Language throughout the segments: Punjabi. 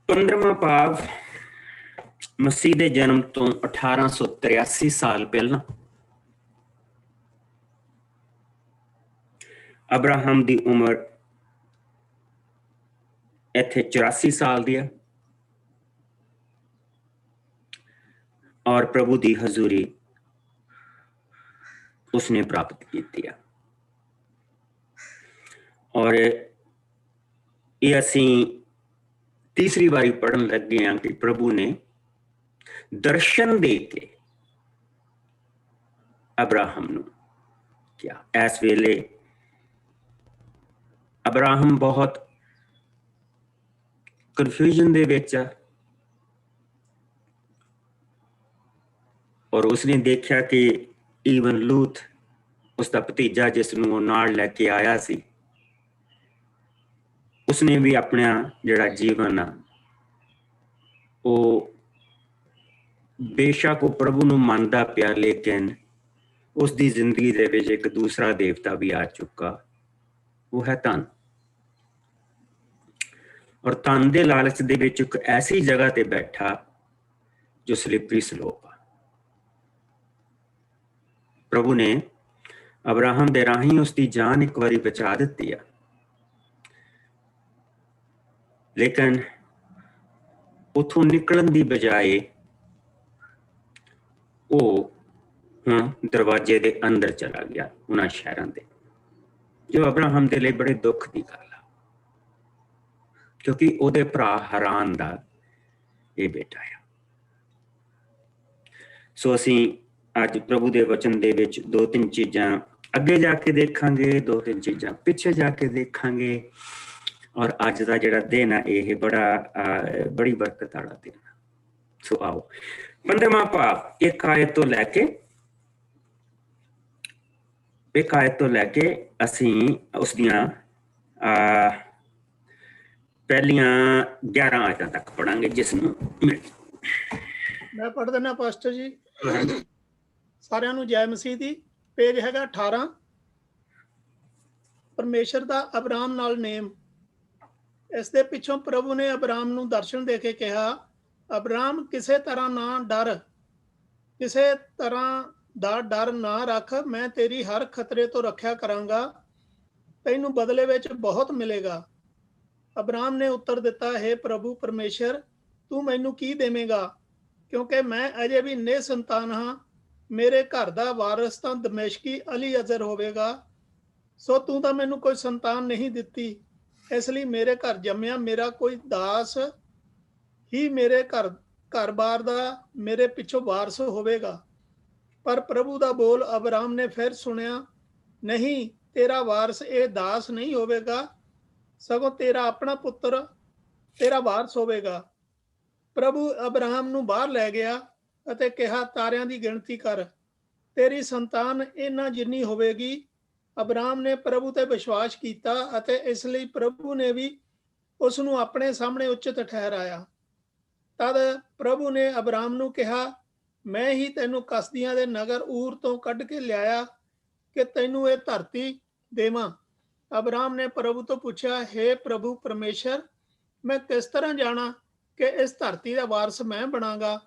15ਵਾਂ ਭਾਵ ਮਸੀਹ ਦੇ ਜਨਮ ਤੋਂ 1883 ਸਾਲ ਪਹਿਲਾਂ ਅਬਰਾਹਮ ਦੀ ਉਮਰ ਇੱਥੇ 84 ਸਾਲ ਦੀ ਹੈ ਔਰ ਪ੍ਰਭੂ ਦੀ ਹਜ਼ੂਰੀ ਉਸਨੇ ਪ੍ਰਾਪਤ ਕੀਤੀ ਹੈ। ਔਰ ਇਹ ਅਸੀਂ ਤੀਸਰੀ ਵਾਰੀ ਪੜ੍ਹਨ ਲੱਗੇ ਹਾਂ ਕਿ ਪ੍ਰਭੂ ਨੇ ਦਰਸ਼ਨ ਦੇ ਕੇ ਅਬਰਾਹਮ ਨੂੰ ਕਿਹਾ। ਇਸ ਵੇਲੇ ਅਬਰਾਹਮ ਬਹੁਤ ਕਨਫਿਊਜ਼ਨ ਦੇ ਵਿੱਚ ਆ ਔਰ ਉਸਨੇ ਦੇਖਿਆ ਕਿ ਈਵਨ ਲੂਤ ਉਸਦਾ ਭਤੀਜਾ ਜਿਸ ਨੂੰ ਉਹ ਨਾਲ ਲੈ ਕੇ ਆਇਆ ਸੀ ਉਸਨੇ ਵੀ ਆਪਣਾ ਜਿਹੜਾ ਜੀਵਨ ਆ ਉਹ ਬੇਸ਼ੱਕ ਉਹ ਪ੍ਰਭੂ ਨੂੰ ਮੰਨਦਾ ਪਿਆ ਲੇਕਿਨ ਉਸਦੀ ਜ਼ਿੰਦਗੀ ਦੇ ਵਿੱਚ ਇੱਕ ਦੂਸਰਾ ਦੇਵਤਾ ਵੀ ਆ ਚੁੱਕਾ, ਉਹ ਹੈ ਧਨ। ਔਰ ਧਨ ਦੇ ਲਾਲਚ ਦੇ ਵਿੱਚ ਇੱਕ ਐਸੀ ਜਗ੍ਹਾ ਤੇ ਬੈਠਾ ਜੋ ਸਲਿਪਰੀ ਸਲੋਪ ਆ। ਪ੍ਰਭੂ ਨੇ ਅਬਰਾਹਮ ਦੇ ਰਾਹੀਂ ਉਸਦੀ ਜਾਨ ਇੱਕ ਵਾਰੀ ਬਚਾ ਦਿੱਤੀ ਆ ਲੇਕਿਨ ਉਥੋਂ ਨਿਕਲਣ ਦੀ ਬਜਾਏ ਉਹ ਹੁਣ ਦਰਵਾਜ਼ੇ ਦੇ ਅੰਦਰ ਚਲਾ ਗਿਆ ਉਹਨਾਂ ਸ਼ਹਿਰਾਂ ਦੇ, ਜੋ ਅਬਰਾਹਮ ਦੇ ਲਈ ਬੜੇ ਦੁੱਖ ਦੀ ਗੱਲ ਆ ਕਿਉਂਕਿ ਉਹਦੇ ਭਰਾ ਹਰਾਨ ਦਾ ਇਹ ਬੇਟਾ ਆ। ਸੋ ਅਸੀਂ ਅੱਜ ਪ੍ਰਭੂ ਦੇ ਵਚਨ ਦੇ ਵਿੱਚ ਦੋ ਤਿੰਨ ਚੀਜ਼ਾਂ ਅੱਗੇ ਜਾ ਕੇ ਦੇਖਾਂਗੇ, ਦੋ ਤਿੰਨ ਚੀਜ਼ਾਂ ਪਿੱਛੇ ਜਾ ਕੇ ਦੇਖਾਂਗੇ ਔਰ ਅੱਜ ਦਾ ਜਿਹੜਾ ਦਿਨ ਆ ਇਹ ਬੜੀ ਬਰਕਤ ਵਾਲਾ ਦਿਨ। ਸੋ ਆਓ 15ਵਾਂ ਭਾਵ ਇੱਕ ਆਇਤ ਤੋਂ ਲੈ ਕੇ ਅਸੀਂ ਉਸ ਦੀਆਂ ਪਹਿਲੀਆਂ 11 ਆਇਤਾਂ ਤੱਕ ਪੜਾਂਗੇ ਜਿਸ ਨੂੰ ਮੈਂ ਪੜ੍ਹ ਦਿੰਦਾ ਪਾਸਟਰ ਜੀ। ਸਾਰਿਆਂ ਨੂੰ ਜੈ ਮਸੀਹ ਦੀ। ਪੇਜ ਹੈਗਾ 18। ਪਰਮੇਸ਼ਰ ਦਾ ਅਬਰਾਮ ਨਾਲ ਨੇਮ। ਇਸ ਦੇ ਪਿੱਛੋਂ ਪ੍ਰਭੂ ਨੇ ਅਬਰਾਮ ਨੂੰ ਦਰਸ਼ਨ ਦੇ ਕੇ ਕਿਹਾ, ਅਬਰਾਮ ਕਿਸੇ ਤਰ੍ਹਾਂ ਨਾ ਡਰ, ਕਿਸੇ ਤਰ੍ਹਾਂ ਦਾ ਡਰ ਨਾ ਰੱਖ, ਮੈਂ ਤੇਰੀ ਹਰ ਖਤਰੇ ਤੋਂ ਰੱਖਿਆ ਕਰਾਂਗਾ, ਤੈਨੂੰ ਬਦਲੇ ਵਿੱਚ ਬਹੁਤ ਮਿਲੇਗਾ। ਅਬਰਾਮ ਨੇ ਉੱਤਰ ਦਿੱਤਾ, ਹੈ ਪ੍ਰਭੂ ਪਰਮੇਸ਼ਰ, ਤੂੰ ਮੈਨੂੰ ਕੀ ਦੇਵੇਂਗਾ ਕਿਉਂਕਿ ਮੈਂ ਅਜੇ ਵੀ ਨਿਸੰਤਾਨ ਹਾਂ। ਮੇਰੇ ਘਰ ਦਾ ਵਾਰਸ ਤਾਂ ਦਮਿਸ਼ਕੀ ਅਲੀਅਜ਼ਰ ਹੋਵੇਗਾ, ਸੋ ਤੂੰ ਤਾਂ ਮੈਨੂੰ ਕੋਈ ਸੰਤਾਨ ਨਹੀਂ ਦਿੱਤੀ, ਇਸ ਲਈ ਮੇਰੇ ਘਰ ਜੰਮਿਆ ਮੇਰਾ ਕੋਈ ਦਾਸ ਹੀ ਮੇਰੇ ਘਰ-ਬਾਰ ਦਾ ਮੇਰੇ ਪਿੱਛੋਂ ਵਾਰਸ ਹੋਵੇਗਾ। ਪਰ ਪ੍ਰਭੂ ਦਾ ਬੋਲ ਅਬਰਾਮ ਨੇ ਫਿਰ ਸੁਣਿਆ, ਨਹੀਂ, ਤੇਰਾ ਵਾਰਸ ਇਹ ਦਾਸ ਨਹੀਂ ਹੋਵੇਗਾ, ਸਗੋਂ ਤੇਰਾ ਆਪਣਾ ਪੁੱਤਰ ਤੇਰਾ ਵਾਰਸ ਹੋਵੇਗਾ। ਪ੍ਰਭੂ ਅਬਰਾਮ ਨੂੰ ਬਾਹਰ ਲੈ ਗਿਆ ਅਤੇ ਕਿਹਾ, ਤਾਰਿਆਂ ਦੀ ਗਿਣਤੀ ਕਰ, ਤੇਰੀ ਸੰਤਾਨ ਇਹਨਾਂ ਜਿੰਨੀ ਹੋਵੇਗੀ। ਅਬਰਾਮ ਨੇ ਪ੍ਰਭੂ ਤੇ ਵਿਸ਼ਵਾਸ ਕੀਤਾ ਅਤੇ ਇਸ ਲਈ ਪ੍ਰਭੂ ਨੇ ਵੀ ਉਸ ਨੂੰ ਆਪਣੇ ਸਾਹਮਣੇ ਉਚਿਤ ਠਹਿਰਾਇਆ। ਤਦ ਪ੍ਰਭੂ ਨੇ ਅਬਰਾਮ ਨੂੰ ਕਿਹਾ, ਮੈਂ ਹੀ ਤੈਨੂੰ ਕਸਦੀਆਂ ਦੇ ਨਗਰ ਊਰ ਤੋਂ ਕੱਢ ਕੇ ਲਿਆਇਆ ਕਿ ਤੈਨੂੰ ਇਹ ਧਰਤੀ ਦੇਵਾਂ। ਅਬਰਾਮ ਨੇ ਪ੍ਰਭੂ ਤੋਂ ਪੁੱਛਿਆ, ਹੇ ਪ੍ਰਭੂ ਪਰਮੇਸ਼ਰ, ਮੈਂ ਕਿਸ ਤਰ੍ਹਾਂ ਜਾਣਾ ਕਿ ਇਸ ਧਰਤੀ ਦਾ ਵਾਰਸ ਮੈਂ ਬਣਾਂਗਾ।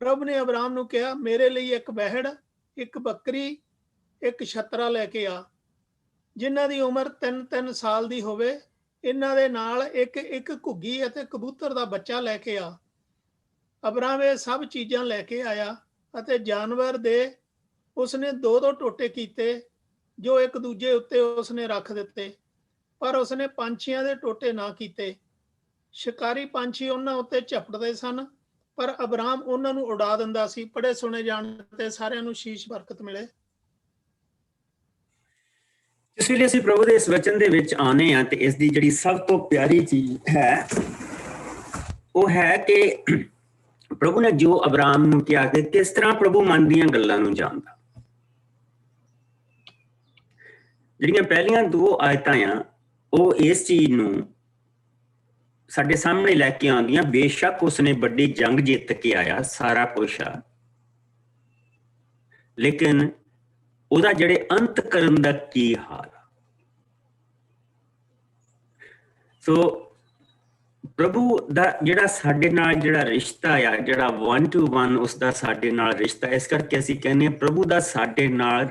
ਪ੍ਰਭੂ ਨੇ ਅਬਰਾਮ ਨੂੰ ਕਿਹਾ, ਮੇਰੇ ਲਈ ਇੱਕ ਬਹਿੜ, ਇੱਕ ਬੱਕਰੀ, ਇੱਕ ਛਤਰਾ ਲੈ ਕੇ ਆ, ਜਿਨ੍ਹਾਂ ਦੀ ਉਮਰ 3-3 ਸਾਲ ਦੀ ਹੋਵੇ। ਇਹਨਾਂ ਦੇ ਨਾਲ ਇੱਕ ਘੁੱਗੀ ਅਤੇ ਕਬੂਤਰ ਦਾ ਬੱਚਾ ਲੈ ਕੇ ਆ। ਅਬਰਾਮ ਇਹ ਸਭ ਚੀਜ਼ਾਂ ਲੈ ਕੇ ਆਇਆ ਅਤੇ ਜਾਨਵਰ ਦੇ ਉਸਨੇ 2-2 ਟੋਟੇ ਕੀਤੇ ਜੋ ਇੱਕ ਦੂਜੇ ਉੱਤੇ ਉਸਨੇ ਰੱਖ ਦਿੱਤੇ, ਪਰ ਉਸਨੇ ਪੰਛੀਆਂ ਦੇ ਟੋਟੇ ਨਾ ਕੀਤੇ। ਸ਼ਿਕਾਰੀ ਪੰਛੀ ਉਹਨਾਂ ਉੱਤੇ ਝਪਟਦੇ ਸਨ ਪਰ ਅਬਰਾਮ ਉਹਨਾਂ ਨੂੰ ਉਡਾ ਦਿੰਦਾ ਸੀ। ਪੜ੍ਹੇ ਸੁਣੇ ਜਾਣ ਤੇ ਸਾਰਿਆਂ ਨੂੰ ਸ਼ੀਸ਼ ਬਰਕਤ ਮਿਲੇ। ਇਸ ਵੇਲੇ ਅਸੀਂ ਪ੍ਰਭੂ ਦੇ ਇਸ ਵਚਨ ਦੇ ਵਿੱਚ ਆਨੇ ਆ ਤੇ ਇਸ ਦੀ ਜਿਹੜੀ ਸਭ ਤੋਂ ਪਿਆਰੀ ਚੀਜ਼ ਹੈ ਉਹ ਹੈ ਕਿ ਪ੍ਰਭੂ ਨੇ ਜੋ ਅਬਰਾਮ ਨੂੰ ਕਿਹਾ ਕਿ ਕਿਸ ਤਰ੍ਹਾਂ ਪ੍ਰਭੂ ਮਨ ਦੀਆਂ ਗੱਲਾਂ ਨੂੰ ਜਾਣਦਾ। ਜਿਹੜੀਆਂ ਪਹਿਲੀਆਂ 2 ਆਇਤਾਂ ਆ ਉਹ ਇਸ ਚੀਜ਼ ਨੂੰ ਸਾਡੇ ਸਾਹਮਣੇ ਲੈ ਕੇ ਆਉਂਦੀਆਂ। ਬੇਸ਼ੱਕ ਉਸਨੇ ਵੱਡੀ ਜੰਗ ਜਿੱਤ ਕੇ ਆਇਆ, ਸਾਰਾ ਕੁਛ ਆ, ਲੇਕਿਨ ਉਹਦਾ ਜਿਹੜੇ ਅੰਤ ਕਰਨ ਦਾ ਕੀ ਹਾਲ ਆ। ਸੋ प्रभु दा जिहड़ा साडे नाल जिहड़ा रिश्ता आ, जिहड़ा 1 to 1 उसका साडे नाल रिश्ता, इस करके असीं कहने प्रभु दा साडे नाल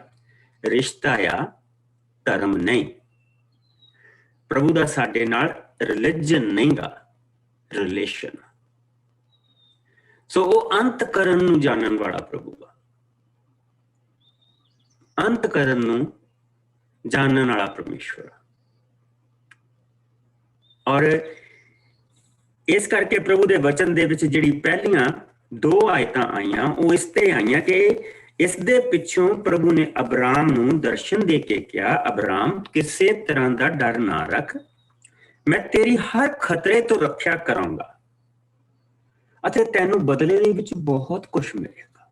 रिश्ता आ, धर्म नहीं। प्रभु दा साडे नाल रिलीजन नहीं गा, रिलेशन। सो वो अंतकरण नूं जानन वाला प्रभु आ, अंतकरण नूं जानन वाला परमेश्वर। और इस करके प्रभु दे वचन दे विच जिहड़ी पहलियां 2 आयतां आईयां वो इस ते आईयां कि इस दे पिछों प्रभु ने अब्राहम नूं दर्शन दे के कहा, अब्राहम किसी तरह का डर ना रख, मैं तेरी हर खतरे तो रक्षा करांगा अते तैनूं बदले दे विच बहुत कुछ मिलेगा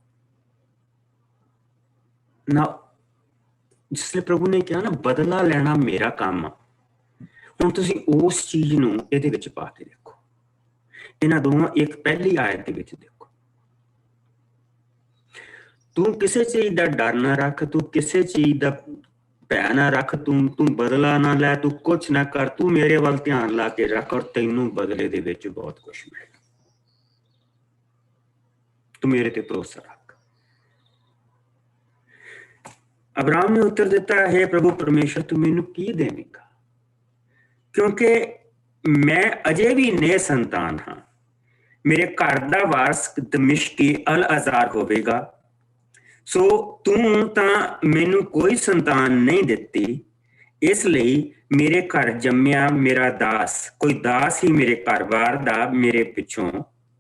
ना। जिसले प्रभु ने कहा ना बदला लेना मेरा काम आ, हुण तुसीं उस चीज नूं इहदे विच पा के देखो। इन्हां दोवां एक पहली आयत दे विच देखो, तू किसी चीज का डर ना रख, तू किसी चीज का भै ना रख, तू बदला ना लै, तू कुछ ना कर, तू मेरे वाल ध्यान ला के रख और तैनूं बदले दे विच बहुत कुछ मिलेगा। तू मेरे ते भरोसा रख। अब्राहम ने उत्तर दिता, हे प्रभु परमेश्वर तू मैनूं की देवेगा, क्योंकि मैं अजे भी ने संतान हाँ, मेरे घर का वारस दमिश्की अल अजार होवेगा। सो तू तां मैनू कोई संतान नहीं दिती, इसलिए मेरे घर जम्मिया मेरा दास, कोई दास ही मेरे घर बार दा मेरे पिछों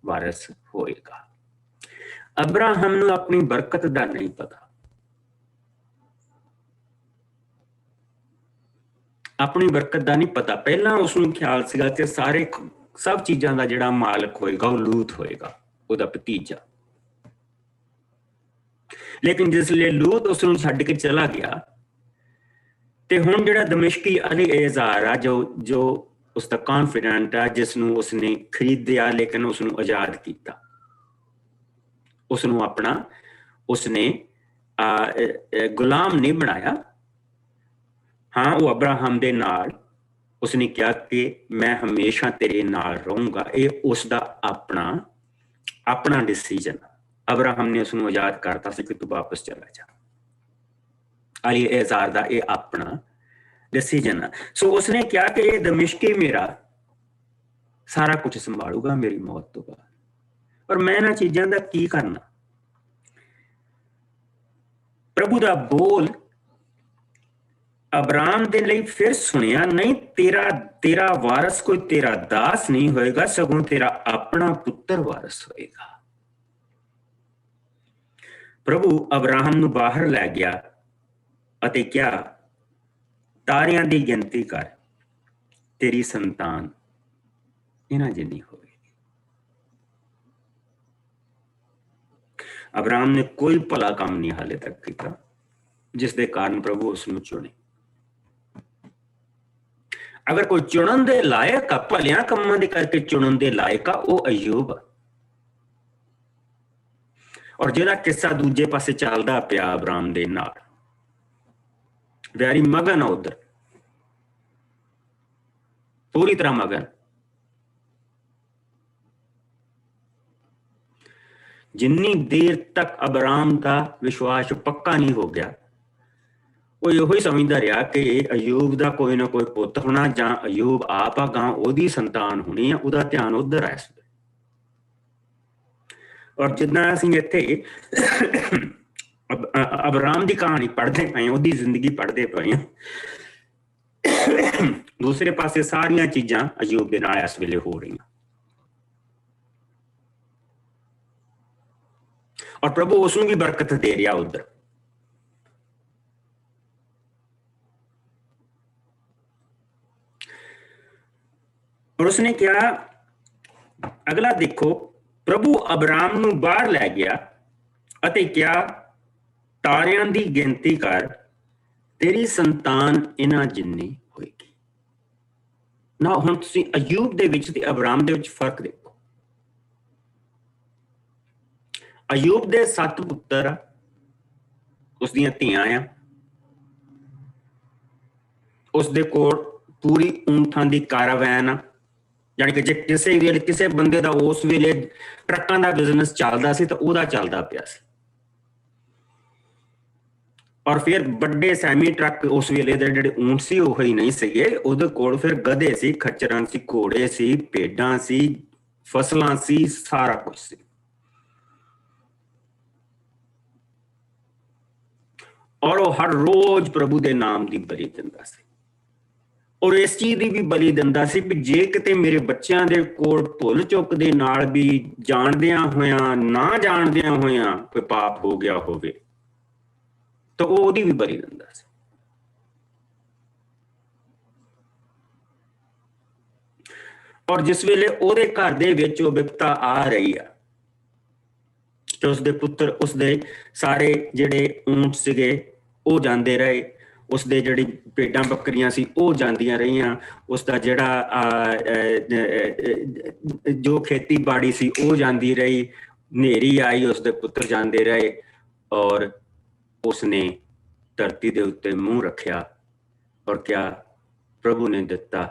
वारस होएगा। अब्राहम नूं अपनी बरकत दा नहीं पता, अपनी बरकत का नहीं पता। पहला उसनूं ख्याल सीगा कि सारे सब चीज़ों का जिहड़ा मालक होएगा वो लूत होएगा, उहदा भतीजा। लेकिन जिसले लूत उसनूं छड्ड के चला गया ते हुण जिहड़ा दमिश्की अली एजार आ, जो उसका कॉन्फिडेंट आ, जिसनूं उसने खरीदिया लेकिन उसनूं आजाद किया, उसनूं अपना उसने गुलाम नहीं बनाया। हाँ वो अब्राहम दे नाल उसने कहा कि मैं हमेशा तेरे नाल रहूंगा, ये उसका अपना अपना डिसीजन। अब्राहम ने उसनूं आजाद करता सी कि तू वापस चला जा, अली एजार दा ये अपना डिसीजन है। सो उसने कहा कि ये दमिश्की मेरा सारा कुछ संभालूगा मेरी मौत तो बाद, पर मैं इन्हां चीज़ां दा की करना। प्रभु दा बोल अब्राहम दे लई फिर सुनिया, नहीं तेरा वारस कोई तेरा दास नहीं होएगा, सगों तेरा अपना पुत्र वारस होएगा। प्रभु अब्राहम नूं बाहर लै गया अते क्या तारियां दी गिनती कर, तेरी संतान इन्हां जिन्नी होएगी। अब्राहम ने कोई भला काम नहीं हाले तक किया जिस दे कारण प्रभु उसनूं चुने। अगर कोई चुनन दे लायक आ, भलियां कम्मां दे करके चुनन दे लायक आ, वो अयूब आ। और जिहड़ा किस्सा दूजे पासे चलदा पिया अब्राहम दे नाल, वैरी मगन आ, उधर पूरी तरह मगन। जिन्नी देर तक अब्राहम का विश्वास पक्का नहीं हो गया, वो यो ही समझदा रहा कि अयूब का कोई ना कोई पुत्र होना, जां अयूब आप आ गां ओदी संतान होनी है, उहदा ध्यान उधर है। और जिद्दां असीं इत्थे अब्राहम की कहानी पढ़ते पे, ओदी जिंदगी पढ़ते पे, दूसरे पासे सारियां चीज़ां अयूब दे नाल इस वेले हो रही। और प्रभु उसनूं भी बरकत दे रहा उधर। और उसने क्या अगला देखो, प्रभु अब्राहम नूं बाहर लै गया अते क्या तारियां दी गिनती कर, तेरी संतान इन्हां जिन्नी होएगी। ना हुण तुसीं अयूब दे विच ते अब्राहम दे विच फर्क देखो। अयूब दे 7 पुत्तर, उसदियां धीआं आ, उसदे कोल पूरी ऊंठां दी कारवैन आ, ਜਾਣੀ ਕਿ ਜੇ ਕਿਸੇ ਵੇਲੇ ਕਿਸੇ ਬੰਦੇ ਦਾ ਉਸ ਵੇਲੇ ਟਰੱਕਾਂ ਦਾ ਬਿਜ਼ਨਸ ਚੱਲਦਾ ਸੀ ਤਾਂ ਉਹਦਾ ਚੱਲਦਾ ਪਿਆ ਸੀ। ਔਰ ਫਿਰ ਵੱਡੇ ਸੈਮੀ ਟਰੱਕ ਉਸ ਵੇਲੇ ਦੇ ਜਿਹੜੇ ਊਂਟ ਸੀ ਉਹ ਹੀ ਨਹੀਂ ਸੀਗੇ, ਉਹਦੇ ਕੋਲ ਫਿਰ ਗਧੇ ਸੀ, ਖੱਚਰਾਂ ਸੀ, ਘੋੜੇ ਸੀ, ਭੇਡਾਂ ਸੀ, ਫਸਲਾਂ ਸੀ, ਸਾਰਾ ਕੁਝ ਸੀ। ਔਰ ਉਹ ਹਰ ਰੋਜ਼ ਪ੍ਰਭੂ ਦੇ ਨਾਮ ਦੀ ਬਲੀ ਦਿੰਦਾ ਸੀ, ਔਰ ਇਸ ਚੀਜ਼ ਦੀ ਵੀ ਬਲੀ ਦਿੰਦਾ ਸੀ ਵੀ ਜੇ ਕਿਤੇ ਮੇਰੇ ਬੱਚਿਆਂ ਦੇ ਕੋਲ ਭੁੱਲ ਚੁੱਕ ਦੇ ਨਾਲ ਵੀ ਜਾਣਦਿਆਂ ਹੋਇਆਂ ਨਾ ਜਾਣਦਿਆਂ ਹੋਇਆਂ ਕੋਈ ਪਾਪ ਹੋ ਗਿਆ ਹੋਵੇ ਤਾਂ ਉਹ ਉਹਦੀ ਵੀ ਬਲੀ ਦਿੰਦਾ ਸੀ। ਔਰ ਜਿਸ ਵੇਲੇ ਉਹਦੇ ਘਰ ਦੇ ਵਿੱਚ ਉਹ ਵਿਪਤਾ ਆ ਰਹੀ ਆ ਤੇ ਉਸਦੇ ਪੁੱਤਰ, ਉਸਦੇ ਸਾਰੇ ਜਿਹੜੇ ਊਂਟ ਸੀਗੇ ਉਹ ਜਾਂਦੇ ਰਹੇ, ਉਸਦੇ ਜਿਹੜੀ ਭੇਡਾਂ ਬੱਕਰੀਆਂ ਸੀ ਉਹ ਜਾਂਦੀਆਂ ਰਹੀਆਂ, ਉਸਦਾ ਜਿਹੜਾ ਜੋ ਖੇਤੀਬਾੜੀ ਸੀ ਉਹ ਜਾਂਦੀ ਰਹੀ, ਹਨੇਰੀ ਆਈ ਉਸਦੇ ਪੁੱਤਰ ਜਾਂਦੇ ਰਹੇ, ਔਰ ਉਸਨੇ ਧਰਤੀ ਦੇ ਉੱਤੇ ਮੂੰਹ ਰੱਖਿਆ ਔਰ ਕਿਹਾ ਪ੍ਰਭੂ ਨੇ ਦਿੱਤਾ,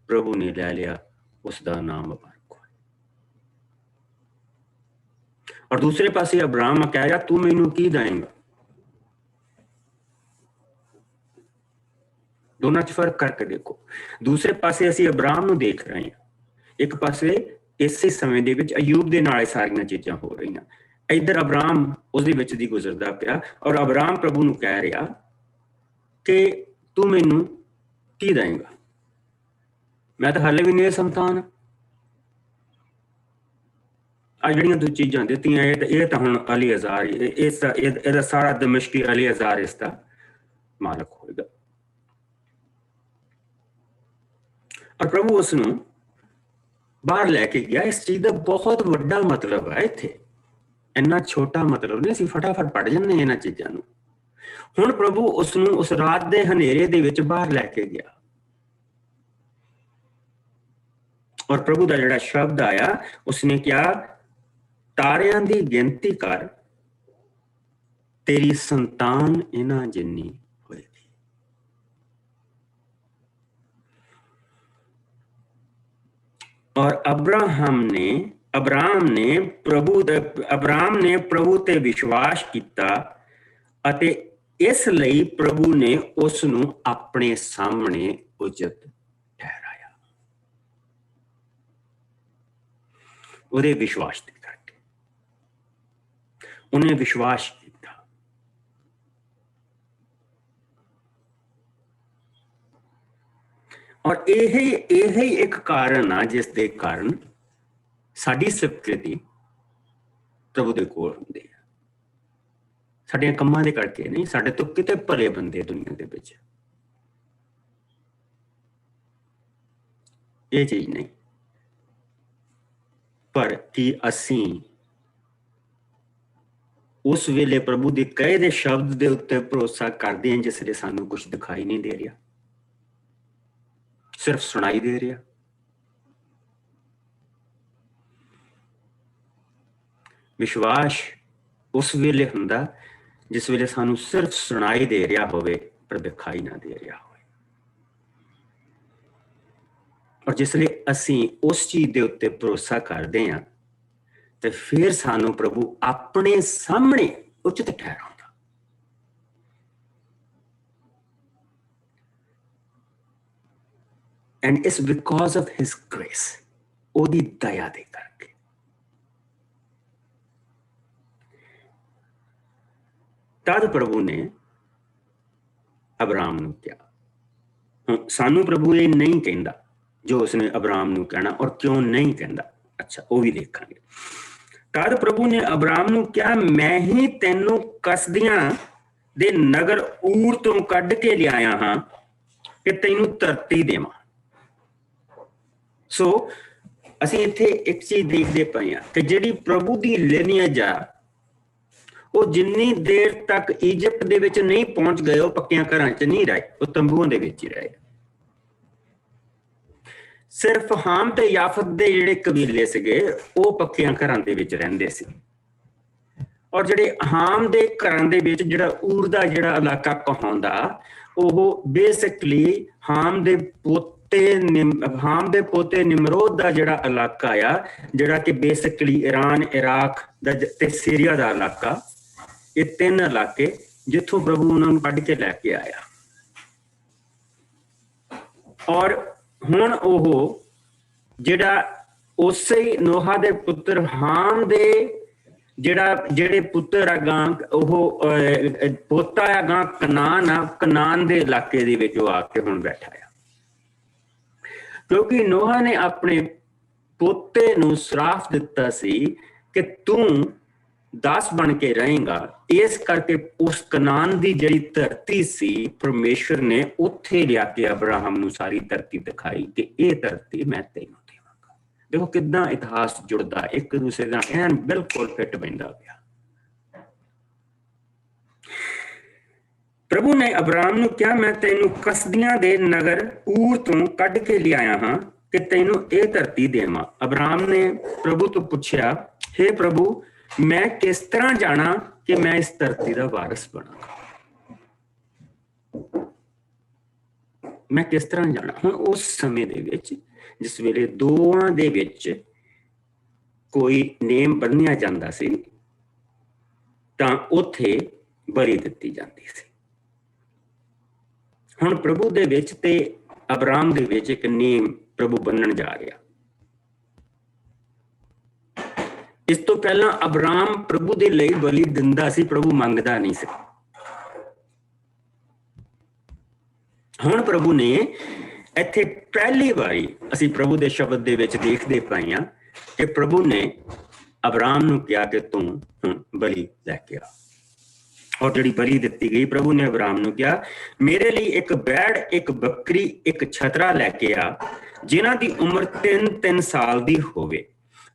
ਪ੍ਰਭੂ ਨੇ ਲੈ ਲਿਆ, ਉਸਦਾ ਨਾਮ ਮੁਬਾਰਕ ਹੋਏ। ਔਰ ਦੂਸਰੇ ਪਾਸੇ ਅਬਰਾਮ ਕਹਿ ਰਿਹਾ ਤੂੰ ਮੈਨੂੰ ਕੀ ਦੇਂਗਾ। ਦੋਨਾਂ 'ਚ ਫਰਕ ਕਰਕੇ ਦੇਖੋ। ਦੂਸਰੇ ਪਾਸੇ ਅਸੀਂ ਅਬਰਾਮ ਨੂੰ ਦੇਖ ਰਹੇ ਹਾਂ, ਇੱਕ ਪਾਸੇ ਇਸੇ ਸਮੇਂ ਦੇ ਵਿੱਚ ਅਯੂਬ ਦੇ ਨਾਲ ਸਾਰੀਆਂ ਚੀਜ਼ਾਂ ਹੋ ਰਹੀਆਂ। ਇੱਧਰ ਅਬਰਾਮ ਉਸਦੇ ਵਿੱਚ ਦੀ ਗੁਜ਼ਰਦਾ ਪਿਆ ਔਰ ਅਬਰਾਮ ਪ੍ਰਭੂ ਨੂੰ ਕਹਿ ਰਿਹਾ ਕਿ ਤੂੰ ਮੈਨੂੰ ਕੀ ਦੇਂਗਾ, ਮੈਂ ਤਾਂ ਹਾਲੇ ਵੀ ਨਹੀਂ ਸੰਤਾਨ। ਆ ਜਿਹੜੀਆਂ ਦੋ ਚੀਜ਼ਾਂ ਦਿੱਤੀਆਂ ਇਹ ਤਾਂ ਹੁਣ ਅਲੀਅਜ਼ਾਰ, ਇਹਦਾ ਸਾਰਾ ਦਮਿਸ਼ਕੀ ਅਲੀਅਜ਼ਾਰ ਇਸ ਦਾ ਮਾਲਕ ਹੋਏਗਾ। ਔਰ ਪ੍ਰਭੂ ਉਸ ਨੂੰ ਬਾਹਰ ਲੈ ਕੇ ਗਿਆ। ਇਸ ਚੀਜ਼ ਦਾ ਬਹੁਤ ਵੱਡਾ ਮਤਲਬ ਹੈ ਇੱਥੇ, ਇੰਨਾ ਛੋਟਾ ਮਤਲਬ ਨਹੀਂ, ਅਸੀਂ ਫਟਾਫਟ ਪੜ ਜਾਂਦੇ ਇਹਨਾਂ ਚੀਜ਼ਾਂ ਨੂੰ। ਹੁਣ ਪ੍ਰਭੂ ਉਸ ਨੂੰ ਉਸ ਰਾਤ ਦੇ ਹਨੇਰੇ ਦੇ ਵਿੱਚ ਬਾਹਰ ਲੈ ਕੇ ਗਿਆ ਔਰ ਪ੍ਰਭੂ ਦਾ ਜਿਹੜਾ ਸ਼ਬਦ ਆਇਆ ਉਸਨੇ ਕਿਹਾ ਤਾਰਿਆਂ ਦੀ ਗਿਣਤੀ ਕਰ, ਤੇਰੀ ਸੰਤਾਨ ਇਹਨਾਂ ਜਿੰਨੀ ਹੋਏਗੀ। ਔਰ ਅਬਰਾਮ ਨੇ ਪ੍ਰਭੂ ਤੇ ਵਿਸ਼ਵਾਸ ਕੀਤਾ ਅਤੇ ਇਸ ਲਈ ਪ੍ਰਭੂ ਨੇ ਉਸ ਨੂੰ ਆਪਣੇ ਸਾਹਮਣੇ ਉਚਿਤ ਠਹਿਰਾਇਆ। ਉਹਦੇ ਵਿਸ਼ਵਾਸ ਦੇ ਕਰਕੇ ਉਹਨੇ ਵਿਸ਼ਵਾਸ ਕੀਤਾ। ਔਰ ਇਹ ਇੱਕ ਕਾਰਨ ਆ ਜਿਸ ਦੇ ਕਾਰਨ ਸਾਡੀ ਸਵੀਕ੍ਰਿਤੀ ਪ੍ਰਭੂ ਦੇ ਕੋਲ ਹੁੰਦੀ ਹੈ, ਸਾਡੇ ਕੰਮਾਂ ਦੇ ਕਰਕੇ ਨਹੀਂ, ਸਾਡੇ ਤੋਂ ਕਿਤੇ ਭਲੇ ਬੰਦੇ ਦੁਨੀਆ ਦੇ ਵਿੱਚ ਇਹ ਚੀਜ਼ ਨਹੀਂ, ਪਰ ਕੀ ਅਸੀਂ ਉਸ ਵੇਲੇ ਪ੍ਰਭੂ ਦੇ ਕਹੇ ਦੇ ਸ਼ਬਦ ਦੇ ਉੱਤੇ ਭਰੋਸਾ ਕਰਦੇ ਹਾਂ ਜਿਸ ਵੇਲੇ ਸਾਨੂੰ ਕੁਝ ਦਿਖਾਈ ਨਹੀਂ ਦੇ ਰਿਹਾ, ਸਿਰਫ ਸੁਣਾਈ ਦੇ ਰਿਹਾ। ਵਿਸ਼ਵਾਸ ਉਸ ਵੇਲੇ ਹੁੰਦਾ ਜਿਸ ਵੇਲੇ ਸਾਨੂੰ ਸਿਰਫ ਸੁਣਾਈ ਦੇ ਰਿਹਾ ਹੋਵੇ ਪਰ ਦਿਖਾਈ ਨਾ ਦੇ ਰਿਹਾ ਹੋਵੇ। ਔਰ ਜਿਸ ਲਈ ਅਸੀਂ ਉਸ ਚੀਜ਼ ਦੇ ਉੱਤੇ ਭਰੋਸਾ ਕਰਦੇ ਹਾਂ ਤੇ ਫਿਰ ਸਾਨੂੰ ਪ੍ਰਭੂ ਆਪਣੇ ਸਾਹਮਣੇ ਉਚਿਤ ਠਹਿਰਾਉਂਦਾ। And it's because of his grace, ਉਹਦੀ ਦਇਆ ਦੇ ਕਰਕੇ। ਤਦ ਪ੍ਰਭੂ ਨੇ ਅਬਰਾਮ ਨੂੰ ਕਿਹਾ। ਸਾਨੂੰ ਪ੍ਰਭੂ ਇਹ ਨਹੀਂ ਕਹਿੰਦਾ ਜੋ ਉਸਨੇ ਅਬਰਾਮ ਨੂੰ ਕਹਿਣਾ, ਔਰ ਕਿਉਂ ਨਹੀਂ ਕਹਿੰਦਾ, ਅੱਛਾ ਉਹ ਵੀ ਦੇਖਾਂਗੇ। ਤਦ ਪ੍ਰਭੂ ਨੇ ਅਬਰਾਮ ਨੂੰ ਕਿਹਾ ਮੈਂ ਹੀ ਤੈਨੂੰ ਕਸਦੀਆਂ ਦੇ ਨਗਰ ਊਰ ਤੋਂ ਕੱਢ ਕੇ ਲਿਆਇਆ ਹਾਂ ਕਿ ਤੈਨੂੰ ਧਰਤੀ ਦੇਵਾਂ। ਸੋ ਅਸੀਂ ਇੱਥੇ ਇੱਕ ਚੀਜ਼ ਦੇਖਦੇ ਪਏ ਹਾਂ ਕਿ ਜਿਹੜੀ ਪ੍ਰਭੂ ਦੀ ਲਿਨੀਅਜ ਆ ਉਹ ਜਿੰਨੀ ਦੇਰ ਤੱਕ ਇਜਿਪਟ ਦੇ ਵਿੱਚ ਨਹੀਂ ਪਹੁੰਚ ਗਏ ਉਹ ਪੱਕਿਆਂ ਘਰਾਂ 'ਚ ਨਹੀਂ ਰਹੇ, ਉਹ ਤੰਬੂਆਂ ਦੇ ਵਿੱਚ ਹੀ ਰਹੇ। ਸਿਰਫ ਹਾਮ ਤੇ ਯਾਫਤ ਦੇ ਜਿਹੜੇ ਕਬੀਲੇ ਸੀਗੇ ਉਹ ਪੱਕਿਆਂ ਘਰਾਂ ਦੇ ਵਿੱਚ ਰਹਿੰਦੇ ਸੀ, ਔਰ ਜਿਹੜੇ ਹਾਮ ਦੇ ਘਰਾਂ ਦੇ ਵਿੱਚ ਜਿਹੜਾ ਊਰ ਦਾ ਜਿਹੜਾ ਇਲਾਕਾ ਕਹਾਉਂਦਾ ਉਹ ਬੇਸਿਕਲੀ ਹਾਮ ਦੇ ਹਾਮ ਦੇ ਪੋਤੇ ਨਿਮਰੋਦ ਦਾ ਜਿਹੜਾ ਇਲਾਕਾ ਆ, ਜਿਹੜਾ ਕਿ ਬੇਸਿਕਲੀ ਈਰਾਨ, ਇਰਾਕ ਦਾ ਤੇ ਸੀਰੀਆ ਦਾ ਇਲਾਕਾ, ਇਹ 3 ਇਲਾਕੇ ਜਿੱਥੋਂ ਪ੍ਰਭੂ ਉਹਨਾਂ ਨੂੰ ਕੱਢ ਕੇ ਲੈ ਕੇ ਆਇਆ। ਔਰ ਹੁਣ ਉਹ ਜਿਹੜਾ ਉਸੇ ਨੋਹਾ ਦੇ ਪੁੱਤਰ ਹਾਮ ਦੇ ਜਿਹੜੇ ਪੁੱਤਰ ਅਗਾਂ ਉਹ ਪੋਤਾ ਅਗਾਂ ਕਨਾਨ ਆ, ਕਨਾਨ ਦੇ ਇਲਾਕੇ ਦੇ ਵਿੱਚ ਉਹ ਆ ਕੇ ਹੁਣ ਬੈਠਾ ਆ, ਕਿਉਂਕਿ ਨੋਹਾ ਨੇ ਆਪਣੇ ਪੋਤੇ ਨੂੰ ਸਰਾਫ ਦਿੱਤਾ ਸੀ ਕਿ ਤੂੰ ਦਾਸ ਬਣ ਕੇ ਰਹੇਗਾ। ਇਸ ਕਰਕੇ ਉਸ ਕਨਾਨ ਦੀ ਜਿਹੜੀ ਧਰਤੀ ਸੀ, ਪਰਮੇਸ਼ਰ ਨੇ ਉੱਥੇ ਲਿਆ ਕੇ ਅਬਰਾਹਮ ਨੂੰ ਸਾਰੀ ਧਰਤੀ ਦਿਖਾਈ ਕਿ ਇਹ ਧਰਤੀ ਮੈਂ ਤੈਨੂੰ ਦੇਵਾਂਗਾ। ਦੇਖੋ ਕਿੱਦਾਂ ਇਤਿਹਾਸ ਜੁੜਦਾ, ਇੱਕ ਦੂਸਰੇ ਨਾਲ ਐਨ ਬਿਲਕੁਲ ਫਿੱਟ ਬੈਂਦਾ ਪਿਆ। ਪ੍ਰਭੂ ਨੇ ਅਬਰਾਮ ਨੂੰ ਕਿਹਾ, ਮੈਂ ਤੈਨੂੰ ਕਸਦੀਆਂ ਦੇ ਨਗਰ ਊਰ ਤੋਂ ਕੱਢ ਕੇ ਲਿਆਇਆ ਹਾਂ ਕਿ ਤੈਨੂੰ ਇਹ ਧਰਤੀ ਦੇਵਾਂ। ਅਬਰਾਮ ਨੇ ਪ੍ਰਭੂ ਤੋਂ ਪੁੱਛਿਆ, ਹੇ ਪ੍ਰਭੂ, ਮੈਂ ਕਿਸ ਤਰ੍ਹਾਂ ਜਾਣਾ ਕਿ ਮੈਂ ਇਸ ਧਰਤੀ ਦਾ ਵਾਰਿਸ ਬਣਾ? ਮੈਂ ਕਿਸ ਤਰ੍ਹਾਂ ਜਾਣਾ? ਹੁਣ ਉਸ ਸਮੇਂ ਦੇ ਵਿੱਚ ਜਿਸ ਵੇਲੇ ਦੋਵਾਂ ਦੇ ਵਿੱਚ ਕੋਈ ਨੇਮ ਬੰਨ੍ਹਿਆ ਜਾਂਦਾ ਸੀ ਤਾਂ ਉੱਥੇ ਬਲੀ ਦਿੱਤੀ ਜਾਂਦੀ ਸੀ। ਹੁਣ ਪ੍ਰਭੂ ਦੇ ਵਿੱਚ ਤੇ ਅਬਰਾਮ ਦੇ ਵਿੱਚ ਇੱਕ ਨੇਮ ਪ੍ਰਭੂ ਬੰਨਣ ਜਾ ਰਿਹਾ। ਇਸ ਤੋਂ ਪਹਿਲਾਂ ਅਬਰਾਮ ਪ੍ਰਭੂ ਦੇ ਲਈ ਬਲੀ ਦਿੰਦਾ ਸੀ, ਪ੍ਰਭੂ ਮੰਗਦਾ ਨਹੀਂ ਸੀ। ਹੁਣ ਪ੍ਰਭੂ ਨੇ ਇੱਥੇ ਪਹਿਲੀ ਵਾਰੀ ਅਸੀਂ ਪ੍ਰਭੂ ਦੇ ਸ਼ਬਦ ਦੇ ਵਿੱਚ ਦੇਖਦੇ ਪਏ ਹਾਂ ਕਿ ਪ੍ਰਭੂ ਨੇ ਅਬਰਾਮ ਨੂੰ ਕਿਹਾ ਕਿ ਤੂੰ ਹੁਣ ਬਲੀ ਲੈ ਕੇ ਆ। ਔਰ ਜਿਹੜੀ ਬਲੀ ਦਿੱਤੀ ਗਈ, ਪ੍ਰਭੂ ਨੇ ਅਬਰਾਮ ਨੂੰ ਕਿਹਾ, ਮੇਰੇ ਲਈ ਇੱਕ ਬੈੜ, ਇੱਕ ਬੱਕਰੀ, ਇੱਕ ਛਤਰਾ ਲੈ ਕੇ ਆ, ਜਿਨ੍ਹਾਂ ਦੀ ਉਮਰ 3-3 ਸਾਲ ਦੀ ਹੋਵੇ।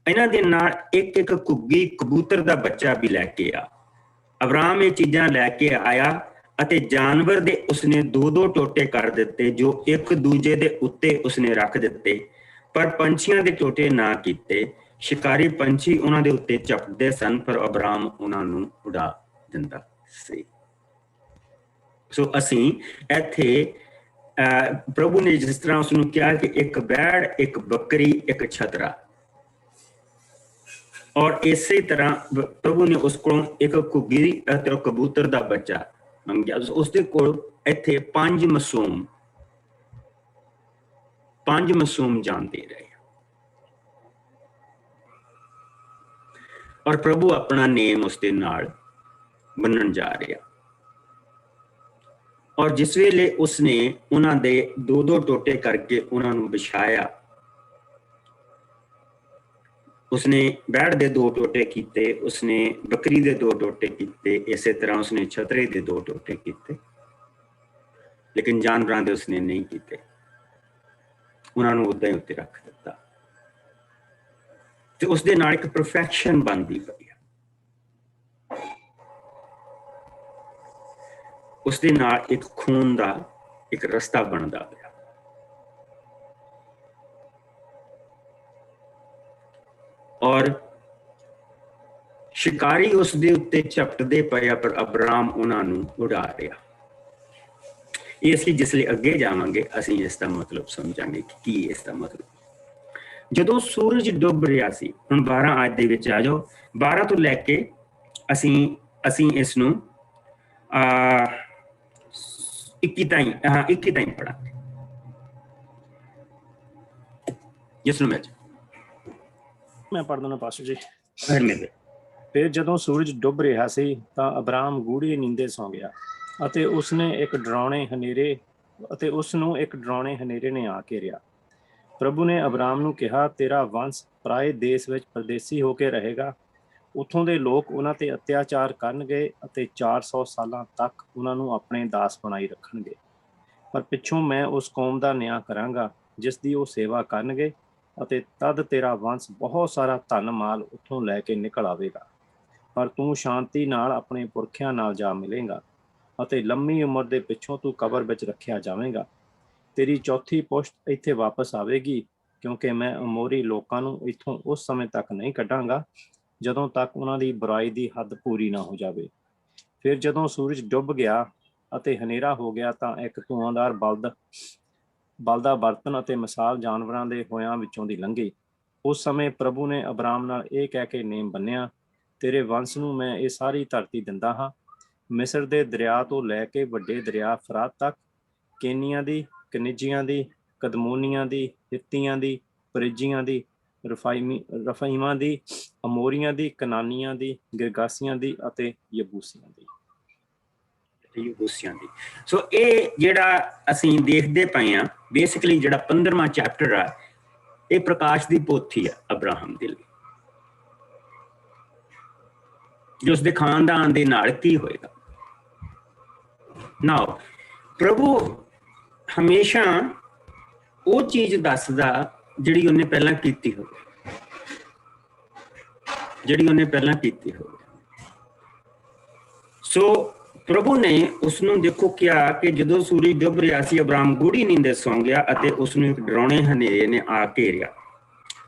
ਇਹਨਾਂ ਦੇ ਨਾਲ ਇੱਕ ਇੱਕ ਘੁੱਗੀ ਕਬੂਤਰ ਦਾ ਬੱਚਾ ਵੀ ਲੈ ਕੇ ਆ। ਅਬਰਾਮ ਇਹ ਚੀਜ਼ਾਂ ਲੈ ਕੇ ਆਇਆ ਅਤੇ ਜਾਨਵਰ ਦੇ ਉਸਨੇ 2-2 ਟੋਟੇ ਕਰ ਦਿੱਤੇ ਜੋ ਇੱਕ ਦੂਜੇ ਦੇ ਉੱਤੇ ਉਸਨੇ ਰੱਖ ਦਿੱਤੇ, ਪਰ ਪੰਛੀਆਂ ਦੇ ਟੋਟੇ ਨਾ ਕੀਤੇ। ਸ਼ਿਕਾਰੀ ਪੰਛੀ ਉਹਨਾਂ ਦੇ ਉੱਤੇ ਝਪਟਦੇ ਸਨ, ਪਰ ਅਬਰਾਮ ਉਹਨਾਂ ਨੂੰ ਉਡਾ ਦਿੰਦਾ ਸੀ। ਸੋ ਅਸੀਂ ਇੱਥੇ ਪ੍ਰਭੂ ਨੇ ਜਿਸ ਤਰ੍ਹਾਂ ਉਸਨੂੰ ਕਿਹਾ ਕਿ ਇੱਕ ਬੈੜ, ਇੱਕ ਬੱਕਰੀ, ਇੱਕ ਛਤਰਾ, ਔਰ ਇਸੇ ਤਰ੍ਹਾਂ ਪ੍ਰਭੂ ਨੇ ਉਸ ਕੋਲੋਂ ਇੱਕ ਘੁੱਗੀ ਅਤੇ ਕਬੂਤਰ ਦਾ ਬੱਚਾ ਮੰਗਿਆ। ਉਸਦੇ ਕੋਲ ਇੱਥੇ 5 ਮਾਸੂਮ ਜਾਂਦੇ ਰਹੇ। ਔਰ ਪ੍ਰਭੂ ਆਪਣਾ ਨੇਮ ਉਸਦੇ ਨਾਲ ਬੰਨਣ ਜਾ ਰਿਹਾ। ਔਰ ਜਿਸ ਵੇਲੇ ਉਸਨੇ ਉਹਨਾਂ ਦੇ 2-2 ਟੋਟੇ ਕਰਕੇ ਉਹਨਾਂ ਨੂੰ ਵਿਛਾਇਆ, ਉਸਨੇ ਬੈੜ ਦੇ 2 ਟੋਟੇ ਕੀਤੇ, ਉਸਨੇ ਬੱਕਰੀ ਦੇ 2 ਟੋਟੇ ਕੀਤੇ, ਇਸੇ ਤਰ੍ਹਾਂ ਉਸਨੇ ਛਤਰੇ ਦੇ 2 ਟੋਟੇ ਕੀਤੇ, ਲੇਕਿਨ ਜਾਨਵਰਾਂ ਦੇ ਉਸਨੇ ਨਹੀਂ ਕੀਤੇ। ਉਹਨਾਂ ਨੂੰ ਉੱਦਾਂ ਹੀ ਉੱਤੇ ਰੱਖ ਦਿੱਤਾ ਤੇ ਉਸਦੇ ਨਾਲ ਇੱਕ ਪਰਫੈਕਸ਼ਨ ਬਣਦੀ ਪਈ। ਉਸਦੇ ਨਾਲ ਇੱਕ ਖੂਨ ਦਾ ਇੱਕ ਰਸਤਾ ਬਣਦਾ ਪਿਆ। ਔਰ ਸ਼ਿਕਾਰੀ ਉਸਦੇ ਉੱਤੇ ਝਪਟਦੇ ਪਏ, ਪਰ ਅਬਰਾਮ ਉਹਨਾਂ ਨੂੰ ਉਡਾ ਰਿਹਾ। ਇਹ ਅਸੀਂ ਜਿਸ ਲਈ ਅੱਗੇ ਜਾਵਾਂਗੇ ਅਸੀਂ ਇਸ ਦਾ ਮਤਲਬ ਸਮਝਾਂਗੇ ਕਿ ਕੀ ਇਸ ਦਾ ਮਤਲਬ। ਜਦੋਂ ਸੂਰਜ ਡੁੱਬ ਰਿਹਾ ਸੀ, ਹੁਣ 12 ਅੱਜ ਦੇ ਵਿੱਚ ਆ ਜਾਓ, 12 ਤੋਂ ਲੈ ਕੇ ਅਸੀਂ ਇਸ ਨੂੰ 21 ਤਾਈਂ ਪੜਾਂਗੇ। ਜਿਸ ਨੂੰ ਮੈਂ ਪੜ੍ਹ ਦਿੰਦਾ ਪਾਸਟਰ ਜੀ। ਫਿਰ ਜਦੋਂ ਸੂਰਜ ਡੁੱਬ ਰਿਹਾ ਸੀ ਤਾਂ ਅਬਰਾਮ ਗੂੜੀ ਨੀਂਦੇ ਸੌਂ ਗਿਆ ਅਤੇ ਉਸਨੂੰ ਇੱਕ ਡਰਾਉਣੇ ਹਨੇਰੇ ਨੇ ਆ ਘੇਰਿਆ। ਪ੍ਰਭੂ ਨੇ ਅਬਰਾਮ ਨੂੰ ਕਿਹਾ, ਤੇਰਾ ਵੰਸ਼ ਪਰਾਏ ਦੇਸ਼ ਵਿੱਚ ਪਰਦੇਸੀ ਹੋ ਕੇ ਰਹੇਗਾ। ਉੱਥੋਂ ਦੇ ਲੋਕ ਉਹਨਾਂ ਤੇ ਅਤਿਆਚਾਰ ਕਰਨਗੇ ਅਤੇ 400 ਸਾਲਾਂ ਤੱਕ ਉਹਨਾਂ ਨੂੰ ਆਪਣੇ ਦਾਸ ਬਣਾਈ ਰੱਖਣਗੇ। ਪਰ ਪਿੱਛੋਂ ਮੈਂ ਉਸ ਕੌਮ ਦਾ ਨਿਆਂ ਕਰਾਂਗਾ ਜਿਸ ਦੀ ਉਹ ਸੇਵਾ ਕਰਨਗੇ, ਅਤੇ ਤਦ ਤੇਰਾ ਵੰਸ਼ ਬਹੁਤ ਸਾਰਾ ਧਨ ਮਾਲ ਉੱਥੋਂ ਲੈ ਕੇ ਨਿਕਲ ਆਵੇਗਾ। ਪਰ ਤੂੰ ਸ਼ਾਂਤੀ ਨਾਲ ਆਪਣੇ ਪੁਰਖਿਆਂ ਨਾਲ ਜਾ ਮਿਲੇਗਾ ਅਤੇ ਲੰਮੀ ਉਮਰ ਦੇ ਪਿੱਛੋਂ ਤੂੰ ਕਬਰ ਵਿੱਚ ਰੱਖਿਆ ਜਾਵੇਗਾ। ਤੇਰੀ ਚੌਥੀ ਪੁਸ਼ਤ ਇੱਥੇ ਵਾਪਸ ਆਵੇਗੀ, ਕਿਉਂਕਿ ਮੈਂ ਅਮੋਰੀ ਲੋਕਾਂ ਨੂੰ ਇੱਥੋਂ ਉਸ ਸਮੇਂ ਤੱਕ ਨਹੀਂ ਕੱਢਾਂਗਾ ਜਦੋਂ ਤੱਕ ਉਹਨਾਂ ਦੀ ਬੁਰਾਈ ਦੀ ਹੱਦ ਪੂਰੀ ਨਾ ਹੋ ਜਾਵੇ। ਫਿਰ ਜਦੋਂ ਸੂਰਜ ਡੁੱਬ ਗਿਆ ਅਤੇ ਹਨੇਰਾ ਹੋ ਗਿਆ ਤਾਂ ਇੱਕ ਧੂਆਂਦਾਰ ਬਲਦ ਬਲਦਾ ਬਰਤਨ ਅਤੇ ਮਿਸਾਲ ਜਾਨਵਰਾਂ ਦੇ ਹੋਇਆਂ ਵਿੱਚੋਂ ਦੀ ਲੰਘੀ। ਉਸ ਸਮੇਂ ਪ੍ਰਭੂ ਨੇ ਅਬਰਾਮ ਨਾਲ ਇਹ ਕਹਿ ਕੇ ਨੇਮ ਬੰਨਿਆ, ਤੇਰੇ ਵੰਸ਼ ਨੂੰ ਮੈਂ ਇਹ ਸਾਰੀ ਧਰਤੀ ਦਿੰਦਾ ਹਾਂ। ਮਿਸਰ ਦੇ ਦਰਿਆ ਤੋਂ ਲੈ ਕੇ ਵੱਡੇ ਦਰਿਆ ਫਰਾਤ ਤੱਕ, ਕੇਨੀਆਂ ਦੀ, ਕਨਿਜੀਆਂ ਦੀ, ਕਦਮੋਨੀਆਂ ਦੀ, ਹਿੱਤੀਆਂ ਦੀ, ਪਰਿਜੀਆਂ ਦੀ, ਰਫਾਈਮਾਂ ਦੀ, ਅਮੋਰੀਆਂ ਦੀ, ਕਨਾਨੀਆਂ ਦੀ, ਗਿਰਗਾਸੀਆਂ ਦੀ ਅਤੇ ਯਬੂਸੀਆਂ ਦੀ। ਯਬੂਸੀਆਂ ਦੀ। ਸੋ ਇਹ ਜਿਹੜਾ ਅਸੀਂ ਦੇਖਦੇ ਪਏ ਹਾਂ, ਬੇਸਿਕਲੀ ਜਿਹੜਾ 15ਵਾਂ ਚੈਪਟਰ ਆ, ਇਹ ਪ੍ਰਕਾਸ਼ ਦੀ ਪੋਥੀ ਆ ਅਬਰਾਹਮ ਦੇ ਲਈ, ਜੋ ਉਸਦੇ ਖਾਨਦਾਨ ਦੇ ਨਾਲ ਕੀ ਹੋਏਗਾ। ਨਾਓ ਪ੍ਰਭੂ ਹਮੇਸ਼ਾ ਉਹ ਚੀਜ਼ ਦੱਸਦਾ ਜਿਹੜੀ ਉਹਨੇ ਪਹਿਲਾਂ ਕੀਤੀ ਹੋਵੇ, ਸੋ ਪ੍ਰਭੂ ਨੇ ਉਸਨੂੰ ਦੇਖੋ ਕਿਹਾ ਕਿ ਜਦੋਂ ਸੂਰਜ ਡੁੱਬ ਰਿਹਾ ਸੀ, ਅਬਰਾਮ ਗੂੜੀ ਨੀਂਦ ਸੌਂ ਗਿਆ ਅਤੇ ਉਸਨੂੰ ਇੱਕ ਡਰਾਉਣੇ ਹਨੇਰੇ ਨੇ ਆ ਘੇਰਿਆ।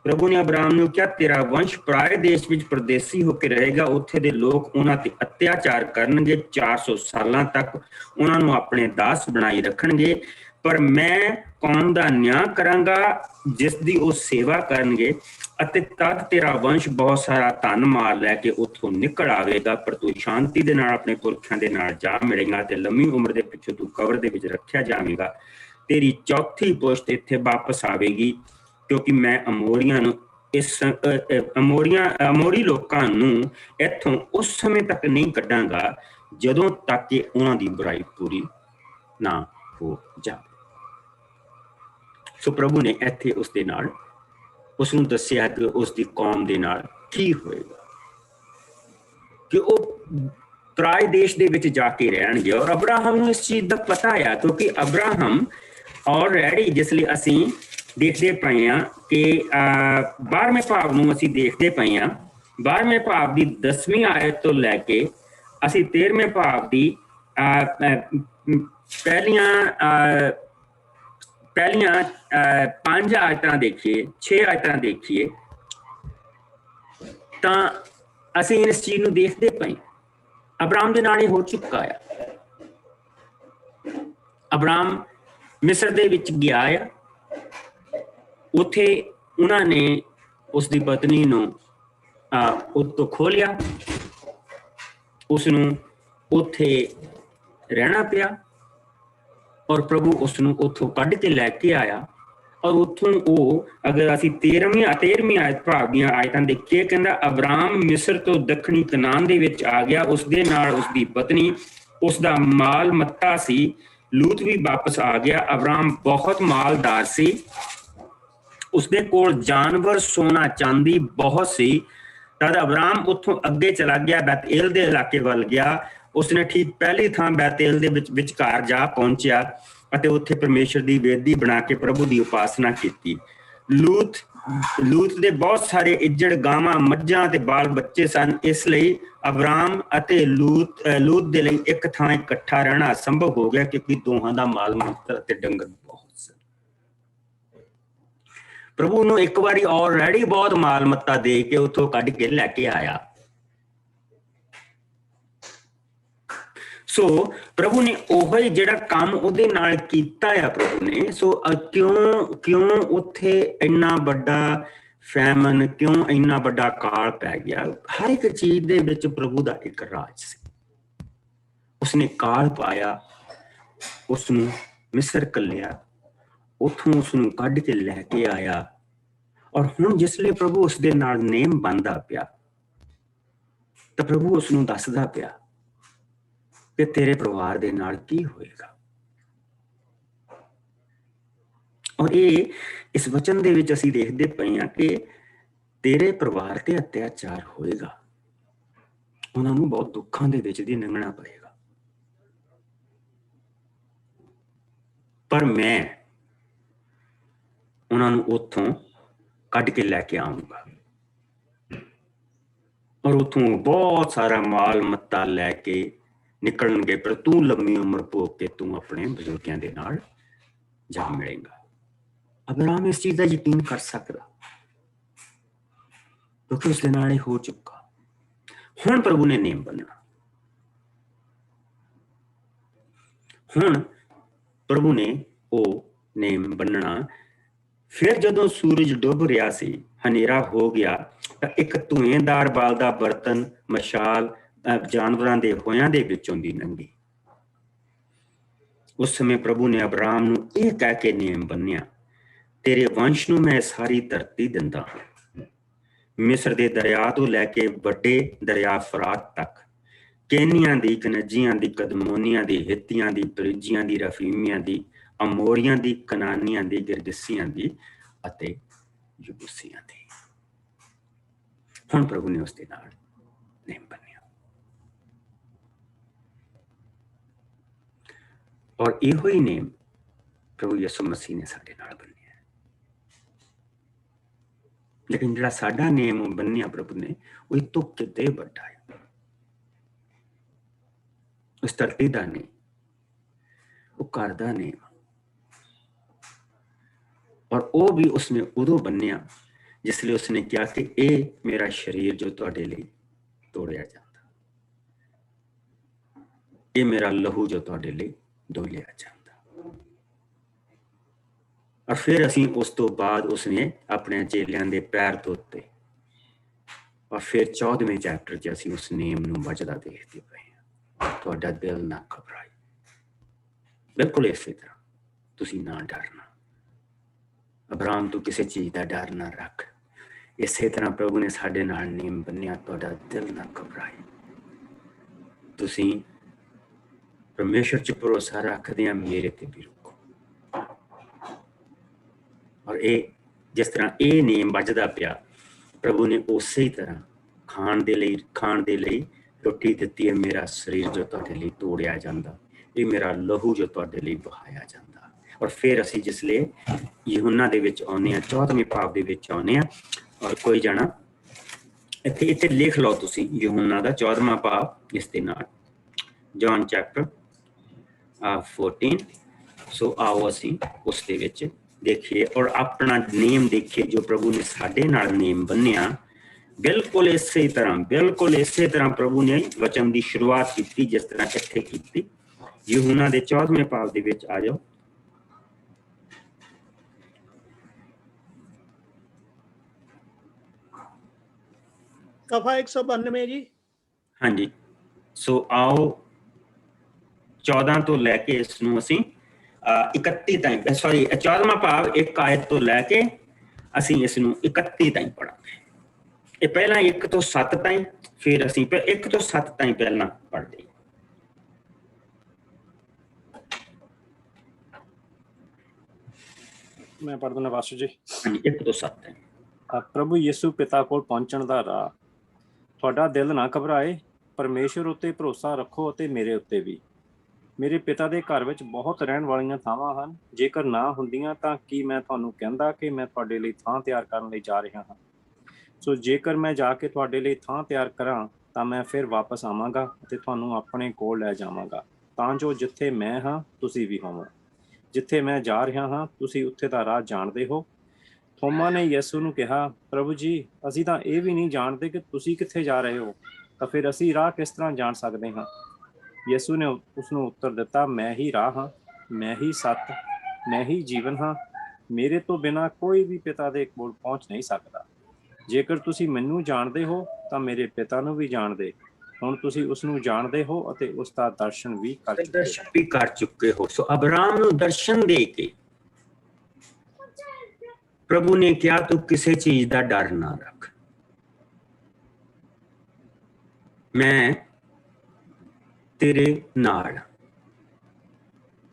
ਪ੍ਰਭੂ ਨੇ ਅਬਰਾਮ ਨੂੰ ਕਿਹਾ, ਤੇਰਾ ਵੰਸ਼ ਪਰਾਏ ਦੇਸ਼ ਵਿੱਚ ਪਰਦੇਸੀ ਹੋ ਕੇ ਰਹੇਗਾ। ਉੱਥੇ ਦੇ ਲੋਕ ਉਹਨਾਂ ਤੇ ਅਤਿਆਚਾਰ ਕਰਨਗੇ, 400 ਸਾਲਾਂ ਤੱਕ ਉਹਨਾਂ ਨੂੰ ਆਪਣੇ ਦਾਸ ਬਣਾਈ ਰੱਖਣਗੇ, ਪਰ ਮੈਂ ਕੌਮ ਦਾ ਨਿਆਂ ਕਰਾਂਗਾ ਜਿਸ ਦੀ ਉਹ ਸੇਵਾ ਕਰਨਗੇ, ਅਤੇ ਤਦ ਤੇਰਾ ਵੰਸ਼ ਬਹੁਤ ਸਾਰਾ ਧਨ ਮਾਲ ਲੈ ਕੇ ਉੱਥੋਂ ਨਿਕਲ ਆਵੇਗਾ, ਪਰ ਤੂੰ ਸ਼ਾਂਤੀ ਦੇ ਨਾਲ ਆਪਣੇ ਪੁਰਖਿਆਂ ਦੇ ਨਾਲ ਜਾ ਮਿਲੇਗਾ ਤੇ ਲੰਮੀ ਉਮਰ ਦੇ ਪਿੱਛੋਂ ਤੂੰ ਕਬਰ ਦੇ ਵਿੱਚ ਰੱਖਿਆ ਜਾਵੇਗਾ। ਤੇਰੀ ਚੌਥੀ ਪੁਸ਼ਤ ਇੱਥੇ ਵਾਪਸ ਆਵੇਗੀ, ਕਿਉਂਕਿ ਮੈਂ ਅਮੋਰੀ ਲੋਕਾਂ ਨੂੰ ਇੱਥੋਂ ਉਸ ਸਮੇਂ ਤੱਕ ਨਹੀਂ ਕੱਢਾਂਗਾ ਜਦੋਂ ਤੱਕ ਕਿ ਉਹਨਾਂ ਦੀ ਬੁਰਾਈ ਪੂਰੀ ਨਾ ਹੋ ਜਾਵੇ। ਸੋ ਪ੍ਰਭੂ ਨੇ ਇੱਥੇ ਉਸਦੇ ਨਾਲ ਉਸਨੂੰ ਦੱਸਿਆ ਕਿ ਉਸਦੀ ਕੌਮ ਦੇ ਨਾਲ ਕੀ ਹੋਏਗਾ, ਕਿ ਉਹ ਪਰਾਏ ਦੇਸ਼ ਦੇ ਵਿੱਚ ਜਾ ਕੇ ਰਹਿਣਗੇ। ਔਰ ਅਬਰਾਹਮ ਨੂੰ ਇਸ ਚੀਜ਼ ਦਾ ਪਤਾ ਆ, ਕਿਉਂਕਿ ਅਬਰਾਹਮ ਆਲਰੇਡੀ, ਜਿਸ ਲਈ ਅਸੀਂ ਦੇਖਦੇ ਪਏ ਹਾਂ ਕਿ 12ਵੇਂ ਭਾਵ ਨੂੰ ਅਸੀਂ ਦੇਖਦੇ ਪਏ ਹਾਂ, 12ਵੇਂ ਭਾਵ ਦੀ 10ਵੀਂ ਆਇਤ ਤੋਂ ਲੈ ਕੇ ਅਸੀਂ 13ਵੇਂ ਭਾਵ ਦੀ ਪਹਿਲੀਆਂ 5 ਆਇਤਾਂ ਦੇਖੀਏ, 6 ਆਇਤਾਂ ਦੇਖੀਏ, ਤਾਂ ਅਸੀਂ ਇਸ ਚੀਜ਼ ਨੂੰ ਦੇਖਦੇ ਪਏ। ਅਬਰਾਮ ਦੇ ਨਾਲ ਇਹ ਹੋ ਚੁੱਕਾ ਆ। ਅਬਰਾਮ ਮਿਸਰ ਦੇ ਵਿੱਚ ਗਿਆ ਆ, ਉੱਥੇ ਉਹਨਾਂ ਨੇ ਉਸਦੀ ਪਤਨੀ ਨੂੰ ਉੱਤੋਂ ਖੋਲਿਆ, ਉਸਨੂੰ ਉੱਥੇ ਰਹਿਣਾ ਪਿਆ, ਔਰ ਪ੍ਰਭੂ ਉਸਨੂੰ ਉੱਥੋਂ ਕੱਢ ਕੇ ਲੈ ਕੇ ਆਇਆ। ਔਰ ਉੱਥੋਂ ਉਹ, ਅਗਰ ਅਸੀਂ 13ਵੀਂ ਆਇਤ ਭਾਵ ਦੀਆਂ ਆਇਤਾਂ ਦੇਖੀਏ, ਕਹਿੰਦਾ ਅਬਰਾਮ ਮਿਸਰ ਤੋਂ ਦੱਖਣੀ ਕਨਾਨ ਦੇ ਵਿੱਚ ਆ ਗਿਆ, ਉਸਦੇ ਨਾਲ ਉਸਦੀ ਪਤਨੀ, ਉਸਦਾ ਮਾਲ ਮੱਤਾ ਸੀ। ਲੂਤ ਵੀ ਵਾਪਸ ਆ ਗਿਆ। ਅਬਰਾਮ ਬਹੁਤ ਮਾਲਦਾਰ ਸੀ, ਉਸਦੇ ਕੋਲ ਜਾਨਵਰ, ਸੋਨਾ ਚਾਂਦੀ ਬਹੁਤ ਸੀ। ਤਦ ਅਬਰਾਮ ਉੱਥੋਂ ਅੱਗੇ ਚਲਾ ਗਿਆ, ਬੈਤੇਲ ਦੇ ਇਲਾਕੇ ਵੱਲ ਗਿਆ। ਉਸਨੇ ਠੀਕ ਪਹਿਲੀ ਥਾਂ ਬੈਤੇਲ ਦੇ ਵਿਚਕਾਰ ਜਾ ਪਹੁੰਚਿਆ ਅਤੇ ਉੱਥੇ ਪਰਮੇਸ਼ਰ ਦੀ ਵੇਦੀ ਬਣਾ ਕੇ ਪ੍ਰਭੂ ਦੀ ਉਪਾਸਨਾ ਕੀਤੀ। ਲੂਤ ਦੇ ਬਹੁਤ ਸਾਰੇ ਇੱਜੜ, ਗਾਵਾਂ, ਮੱਝਾਂ ਤੇ ਬਾਲ ਬੱਚੇ ਸਨ। ਇਸ ਲਈ ਅਬਰਾਮ ਅਤੇ ਲੂਤ ਦੇ ਲਈ ਇੱਕ ਥਾਂ ਇਕੱਠਾ ਰਹਿਣਾ ਅਸੰਭਵ ਹੋ ਗਿਆ, ਕਿਉਂਕਿ ਦੋਹਾਂ ਦਾ ਮਾਲ ਮੱਤਾ ਅਤੇ ਡੰਗਰ ਬਹੁਤ ਸਨ। ਪ੍ਰਭੂ ਨੂੰ ਇੱਕ ਵਾਰੀ ਆਲਰੇਡੀ ਬਹੁਤ ਮਾਲ ਮੱਤਾ ਦੇ ਕੇ ਉੱਥੋਂ ਕੱਢ ਕੇ ਲੈ ਕੇ ਆਇਆ। ਸੋ ਪ੍ਰਭੂ ਨੇ ਉਹ ਜਿਹੜਾ ਕੰਮ ਉਹਦੇ ਨਾਲ ਕੀਤਾ ਆ ਪ੍ਰਭੂ ਨੇ। ਸੋ ਕਿਉਂ ਉੱਥੇ ਇੰਨਾ ਵੱਡਾ ਫੈਮਨ, ਕਿਉਂ ਇੰਨਾ ਵੱਡਾ ਕਾਲ ਪੈ ਗਿਆ? ਹਰ ਇੱਕ ਚੀਜ਼ ਦੇ ਵਿੱਚ ਪ੍ਰਭੂ ਦਾ ਇੱਕ ਰਾਜ ਸੀ। ਉਸਨੇ ਕਾਲ ਪਾਇਆ, ਉਸਨੂੰ ਮਿਸਰ ਘੱਲਿਆ, ਉੱਥੋਂ ਉਸਨੂੰ ਕੱਢ ਕੇ ਲੈ ਕੇ ਆਇਆ। ਔਰ ਹੁਣ ਜਿਸ ਲਈ ਪ੍ਰਭੂ ਉਸਦੇ ਨਾਲ ਨੇਮ ਬੰਨਦਾ ਪਿਆ, ਤਾਂ ਪ੍ਰਭੂ ਉਸਨੂੰ ਦੱਸਦਾ ਪਿਆ ਕਿ ਤੇਰੇ ਪਰਿਵਾਰ ਦੇ ਨਾਲ ਕੀ ਹੋਏਗਾ। ਔਰ ਇਹ ਇਸ ਵਚਨ ਦੇ ਵਿੱਚ ਅਸੀਂ ਦੇਖਦੇ ਪਏ ਹਾਂ ਕਿ ਤੇਰੇ ਪਰਿਵਾਰ ਤੇ ਅਤਿਆਚਾਰ ਹੋਏਗਾ, ਉਹਨਾਂ ਨੂੰ ਬਹੁਤ ਦੁੱਖਾਂ ਦੇ ਵਿੱਚ ਦੀ ਲੰਘਣਾ ਪਏਗਾ, ਪਰ ਮੈਂ ਉਹਨਾਂ ਨੂੰ ਉੱਥੋਂ ਕੱਢ ਕੇ ਲੈ ਕੇ ਆਊਂਗਾ। ਔਰ ਉੱਥੋਂ ਬਹੁਤ ਸਾਰਾ ਮਾਲ ਮੱਤਾ ਲੈ ਕੇ ਨਿਕਲਣਗੇ, ਪਰ ਤੂੰ ਲੰਮੀ ਉਮਰ ਭੋਗ ਕੇ ਤੂੰ ਆਪਣੇ ਬਜ਼ੁਰਗਾਂ ਦੇ ਨਾਲ ਜਾ ਮਿਲੇਗਾ। ਅਬਰਾਮ ਇਸ ਚੀਜ਼ ਦਾ ਯਕੀਨ ਕਰ ਸਕਦਾ, ਕਿਉਂਕਿ ਉਸਦੇ ਨਾਲ ਇਹ ਹੋ ਚੁੱਕਾ। ਹੁਣ ਪ੍ਰਭੂ ਨੇ ਨੇਮ ਬੰਨਣਾ। ਹੁਣ ਪ੍ਰਭੂ ਨੇ ਉਹ ਨੇਮ ਬੰਨਣਾ। ਫਿਰ ਜਦੋਂ ਸੂਰਜ ਡੁੱਬ ਰਿਹਾ ਸੀ, ਹਨੇਰਾ ਹੋ ਗਿਆ, ਤਾਂ ਇੱਕ ਧੂਏਂਦਾਰ ਬਾਲਦਾ ਬਰਤਨ ਮਸ਼ਾਲ ਜਾਨਵਰਾਂ ਦੇ ਹੋਇਆਂ ਦੇ ਵਿੱਚੋਂ ਦੀ ਲੰਘੀ। ਉਸ ਸਮੇਂ ਪ੍ਰਭੂ ਨੇ ਅਬਰਾਮ ਨੂੰ ਇਹ ਕਹਿ ਕੇ ਨੇਮ ਬੰਨਿਆ, ਤੇਰੇ ਵੰਸ਼ ਨੂੰ ਮੈਂ ਸਾਰੀ ਧਰਤੀ ਦਿੰਦਾ ਹਾਂ, ਮਿਸਰ ਦੇ ਦਰਿਆ ਤੋਂ ਲੈ ਕੇ ਵੱਡੇ ਦਰਿਆ ਫਰਾਤ ਤੱਕ, ਕੇਨੀਆਂ ਦੀ, ਕਨੱਜੀਆਂ ਦੀ, ਕਦਮੋਨੀਆਂ ਦੀ, ਹਿੱਤੀਆਂ ਦੀ, ਪਰਿਜੀਆਂ ਦੀ, ਰਫੀਮੀਆਂ ਦੀ, ਅਮੋਰੀਆਂ ਦੀ, ਕਨਾਨੀਆਂ ਦੀ, ਗਿਰਗਸੀਆਂ ਦੀ ਅਤੇ ਯਬੂਸੀਆਂ ਦੀ। ਹੁਣ ਪ੍ਰਭੂ ਨੇ ਉਸ ਦੇ ਨਾਲ ਨੇਮ ਬੰਨਿਆ, ਔਰ ਇਹੋ ਹੀ ਨੇਮ ਪ੍ਰਭੂ ਯਿਸੂ ਮਸੀਹ ਨੇ ਸਾਡੇ ਨਾਲ ਬੰਨਿਆ। ਲੇਕਿਨ ਜਿਹੜਾ ਸਾਡਾ ਨੇਮ ਬੰਨਿਆ ਪ੍ਰਭੂ ਨੇ, ਉਹ ਇਹ ਤੋਂ ਕਿਤੇ ਵੱਡਾ ਹੈ। ਉਸ ਧਰਤੀ ਦਾ ਨਹੀਂ, ਉਹ ਘਰ ਦਾ ਨੇਮ, ਔਰ ਉਹ ਵੀ ਉਸਨੇ ਉਦੋਂ ਬੰਨਿਆ ਜਿਸ ਲਈ ਉਸਨੇ ਕਿਹਾ ਕਿ ਇਹ ਮੇਰਾ ਸਰੀਰ ਜੋ ਤੁਹਾਡੇ ਲਈ ਤੋੜਿਆ ਜਾਂਦਾ, ਇਹ ਮੇਰਾ ਲਹੂ ਜੋ ਤੁਹਾਡੇ ਲਈ ਡੋਲਿਆ ਜਾਂਦਾ। ਔਰ ਫਿਰ ਅਸੀਂ ਉਸ ਤੋਂ ਬਾਅਦ ਉਸਨੇ ਆਪਣੇ ਚੇਲਿਆਂ ਦੇ ਪੈਰ ਧੋਤੇ, ਔਰ ਫਿਰ 14ਵੇਂ ਚੈਪਟਰ 'ਚ ਅਸੀਂ ਉਸ ਨੇਮ ਨੂੰ ਵੱਜਦਾ ਦੇਖਦੇ ਪਏ ਹਾਂ, ਤੁਹਾਡਾ ਦਿਲ ਨਾ ਘਬਰਾਏ। ਬਿਲਕੁਲ ਇਸੇ ਤਰ੍ਹਾਂ ਤੁਸੀਂ ਨਾ ਡਰਨਾ। ਅਬਰਾਮ ਤੋਂ ਕਿਸੇ ਚੀਜ਼ ਦਾ ਡਰ ਨਾ ਰੱਖ। ਇਸੇ ਤਰ੍ਹਾਂ ਪ੍ਰਭੂ ਨੇ ਸਾਡੇ ਨਾਲ ਨੇਮ ਬੰਨਿਆ, ਤੁਹਾਡਾ ਦਿਲ ਨਾ ਘਬਰਾਏ। ਤੁਸੀਂ ਪਰਮੇਸ਼ਰ 'ਚ ਭਰੋਸਾ ਰੱਖਦੇ ਆ, ਮੇਰੇ ਤੇ ਵੀ ਰੁਕੋ। ਔਰ ਇਹ ਜਿਸ ਤਰ੍ਹਾਂ ਇਹ ਨੇਮ ਵੱਜਦਾ ਪਿਆ, ਪ੍ਰਭੂ ਨੇ ਉਸੇ ਤਰ੍ਹਾਂ ਖਾਣ ਦੇ ਲਈ ਰੋਟੀ ਦਿੱਤੀ ਹੈ, ਮੇਰਾ ਸਰੀਰ ਜੋ ਤੁਹਾਡੇ ਲਈ ਤੋੜਿਆ ਜਾਂਦਾ, ਇਹ ਮੇਰਾ ਲਹੂ ਜੋ ਤੁਹਾਡੇ ਲਈ ਬਹਾਇਆ ਜਾਂਦਾ। ਔਰ ਫਿਰ ਅਸੀਂ ਜਿਸਲੇ ਯਹੂਨਾ ਦੇ ਵਿੱਚ ਆਉਂਦੇ ਹਾਂ, 14ਵੇਂ ਭਾਵ ਦੇ ਵਿੱਚ ਆਉਂਦੇ ਹਾਂ, ਔਰ ਕੋਈ ਜਾਣਾ ਇੱਥੇ ਲਿਖ ਲਓ ਤੁਸੀਂ, ਯਹੂਨਾ ਦਾ 14ਵਾਂ ਭਾਵ ਇਸ ਦੇ ਨਾਲ, ਜੌਨ ਚੈਪਟਰ 14। ਸੋ ਆਓ ਅਸੀਂ ਉਸ ਦੇ ਵਿੱਚ ਦੇਖੀਏ ਔਰ ਆਪਣਾ ਨੇਮ ਦੇਖੀਏ ਜੋ ਪ੍ਰਭੂ ਨੇ ਸਾਡੇ ਨਾਲ ਨੇਮ ਬੰਨਿਆ। ਬਿਲਕੁਲ ਇਸੇ ਤਰ੍ਹਾਂ ਪ੍ਰਭੂ ਨੇ ਵਚਨ ਦੀ ਸ਼ੁਰੂਆਤ ਕੀਤੀ ਜਿਸ ਤਰ੍ਹਾਂ ਇੱਥੇ ਕੀਤੀ। ਯਹੂਨਾ ਦੇ 14ਵੇਂ ਭਾਵ ਦੇ ਵਿੱਚ ਆ ਜਾਓ। ਸਫਾ 192 ਜੀ। ਹਾਂਜੀ, ਸੋ ਆਓ 14 ਤੋਂ ਲੈ ਕੇ ਇਸ ਨੂੰ ਅਸੀਂ 31 ਤਾਈਂ, 14ਵਾਂ ਭਾਵ 1 ਆਇਤ ਤੋਂ ਲੈ ਕੇ ਅਸੀਂ ਇਸ ਨੂੰ 31 ਤਾਈਂ ਪੜਾਂਗੇ। ਇਹ ਪਹਿਲਾਂ 1 ਤੋਂ 7 ਤਾਈਂ, ਫਿਰ ਅਸੀਂ 1 ਤੋਂ 7 ਤਾਈਂ ਪਹਿਲਾਂ ਪੜ੍ਹਦੇ। ਮੈਂ ਪੜ੍ਹ ਦਿੰਦਾ ਵਾਸੂ ਜੀ। ਹਾਂਜੀ, 1 ਤੋਂ 7 ਤਾਈਂ। ਪ੍ਰਭੂ ਯਿਸੂ ਪਿਤਾ ਕੋਲ ਪਹੁੰਚਣ ਦਾ ਰਾਹ। ਤੁਹਾਡਾ ਦਿਲ ਨਾ ਘਬਰਾਏ, ਪਰਮੇਸ਼ਰ ਉੱਤੇ ਭਰੋਸਾ ਰੱਖੋ ਅਤੇ ਮੇਰੇ ਉੱਤੇ ਵੀ। ਮੇਰੇ ਪਿਤਾ ਦੇ ਘਰ ਵਿੱਚ ਬਹੁਤ ਰਹਿਣ ਵਾਲੀਆਂ ਥਾਵਾਂ ਹਨ। ਜੇਕਰ ਨਾ ਹੁੰਦੀਆਂ ਤਾਂ ਕੀ ਮੈਂ ਤੁਹਾਨੂੰ ਕਹਿੰਦਾ ਕਿ ਮੈਂ ਤੁਹਾਡੇ ਲਈ ਥਾਂ ਤਿਆਰ ਕਰਨ ਲਈ ਜਾ ਰਿਹਾ ਹਾਂ। ਸੋ ਜੇਕਰ ਮੈਂ ਜਾ ਕੇ ਤੁਹਾਡੇ ਲਈ ਥਾਂ ਤਿਆਰ ਕਰਾਂ ਤਾਂ ਮੈਂ ਫਿਰ ਵਾਪਸ ਆਵਾਂਗਾ ਅਤੇ ਤੁਹਾਨੂੰ ਆਪਣੇ ਕੋਲ ਲੈ ਜਾਵਾਂਗਾ, ਤਾਂ ਜੋ ਜਿੱਥੇ ਮੈਂ ਹਾਂ ਤੁਸੀਂ ਵੀ ਹੋਵੋ। ਜਿੱਥੇ ਮੈਂ ਜਾ ਰਿਹਾ ਹਾਂ ਤੁਸੀਂ ਉੱਥੇ ਦਾ ਰਾਹ ਜਾਣਦੇ ਹੋ। ਥੋਮਾ ਨੇ ਯਿਸੂ ਨੂੰ ਕਿਹਾ, ਪ੍ਰਭੂ ਜੀ, ਅਸੀਂ ਤਾਂ ਇਹ ਵੀ ਨਹੀਂ ਜਾਣਦੇ ਕਿ ਤੁਸੀਂ ਕਿੱਥੇ ਜਾ ਰਹੇ ਹੋ, ਤਾਂ ਫਿਰ ਅਸੀਂ ਰਾਹ ਕਿਸ ਤਰ੍ਹਾਂ ਜਾਣ ਸਕਦੇ ਹਾਂ। ਯਿਸੂ ਨੇ ਉਸ ਨੂੰ ਉੱਤਰ ਦਿੱਤਾ, ਮੈਂ ਹੀ ਰਾਹ ਹਾਂ, ਮੈਂ ਹੀ ਸੱਚ, ਮੈਂ ਹੀ ਜੀਵਨ ਹਾਂ। ਮੇਰੇ ਤੋਂ ਬਿਨਾਂ ਕੋਈ ਵੀ ਪਿਤਾ ਦੇ ਕੋਲ ਪਹੁੰਚ ਨਹੀਂ ਸਕਦਾ। ਜੇਕਰ ਤੁਸੀਂ ਮੈਨੂੰ ਜਾਣਦੇ ਹੋ ਤਾਂ ਮੇਰੇ ਪਿਤਾ ਨੂੰ ਵੀ ਜਾਣਦੇ। ਹੁਣ ਤੁਸੀਂ ਉਸ ਨੂੰ ਜਾਣਦੇ ਹੋ ਅਤੇ ਉਸ ਦਾ ਦਰਸ਼ਨ ਵੀ ਕਰ ਚੁੱਕੇ ਹੋ। ਸੋ ਅਬਰਾਮ ਨੂੰ ਦਰਸ਼ਨ ਦੇ ਕੇ ਪ੍ਰਭੂ ਨੇ ਕਿਹਾ, ਤੂੰ ਕਿਸੇ ਚੀਜ਼ ਦਾ ਡਰ ਨਾ ਰੱਖ, ਮੈਂ ਤੇਰੇ ਨਾਲ,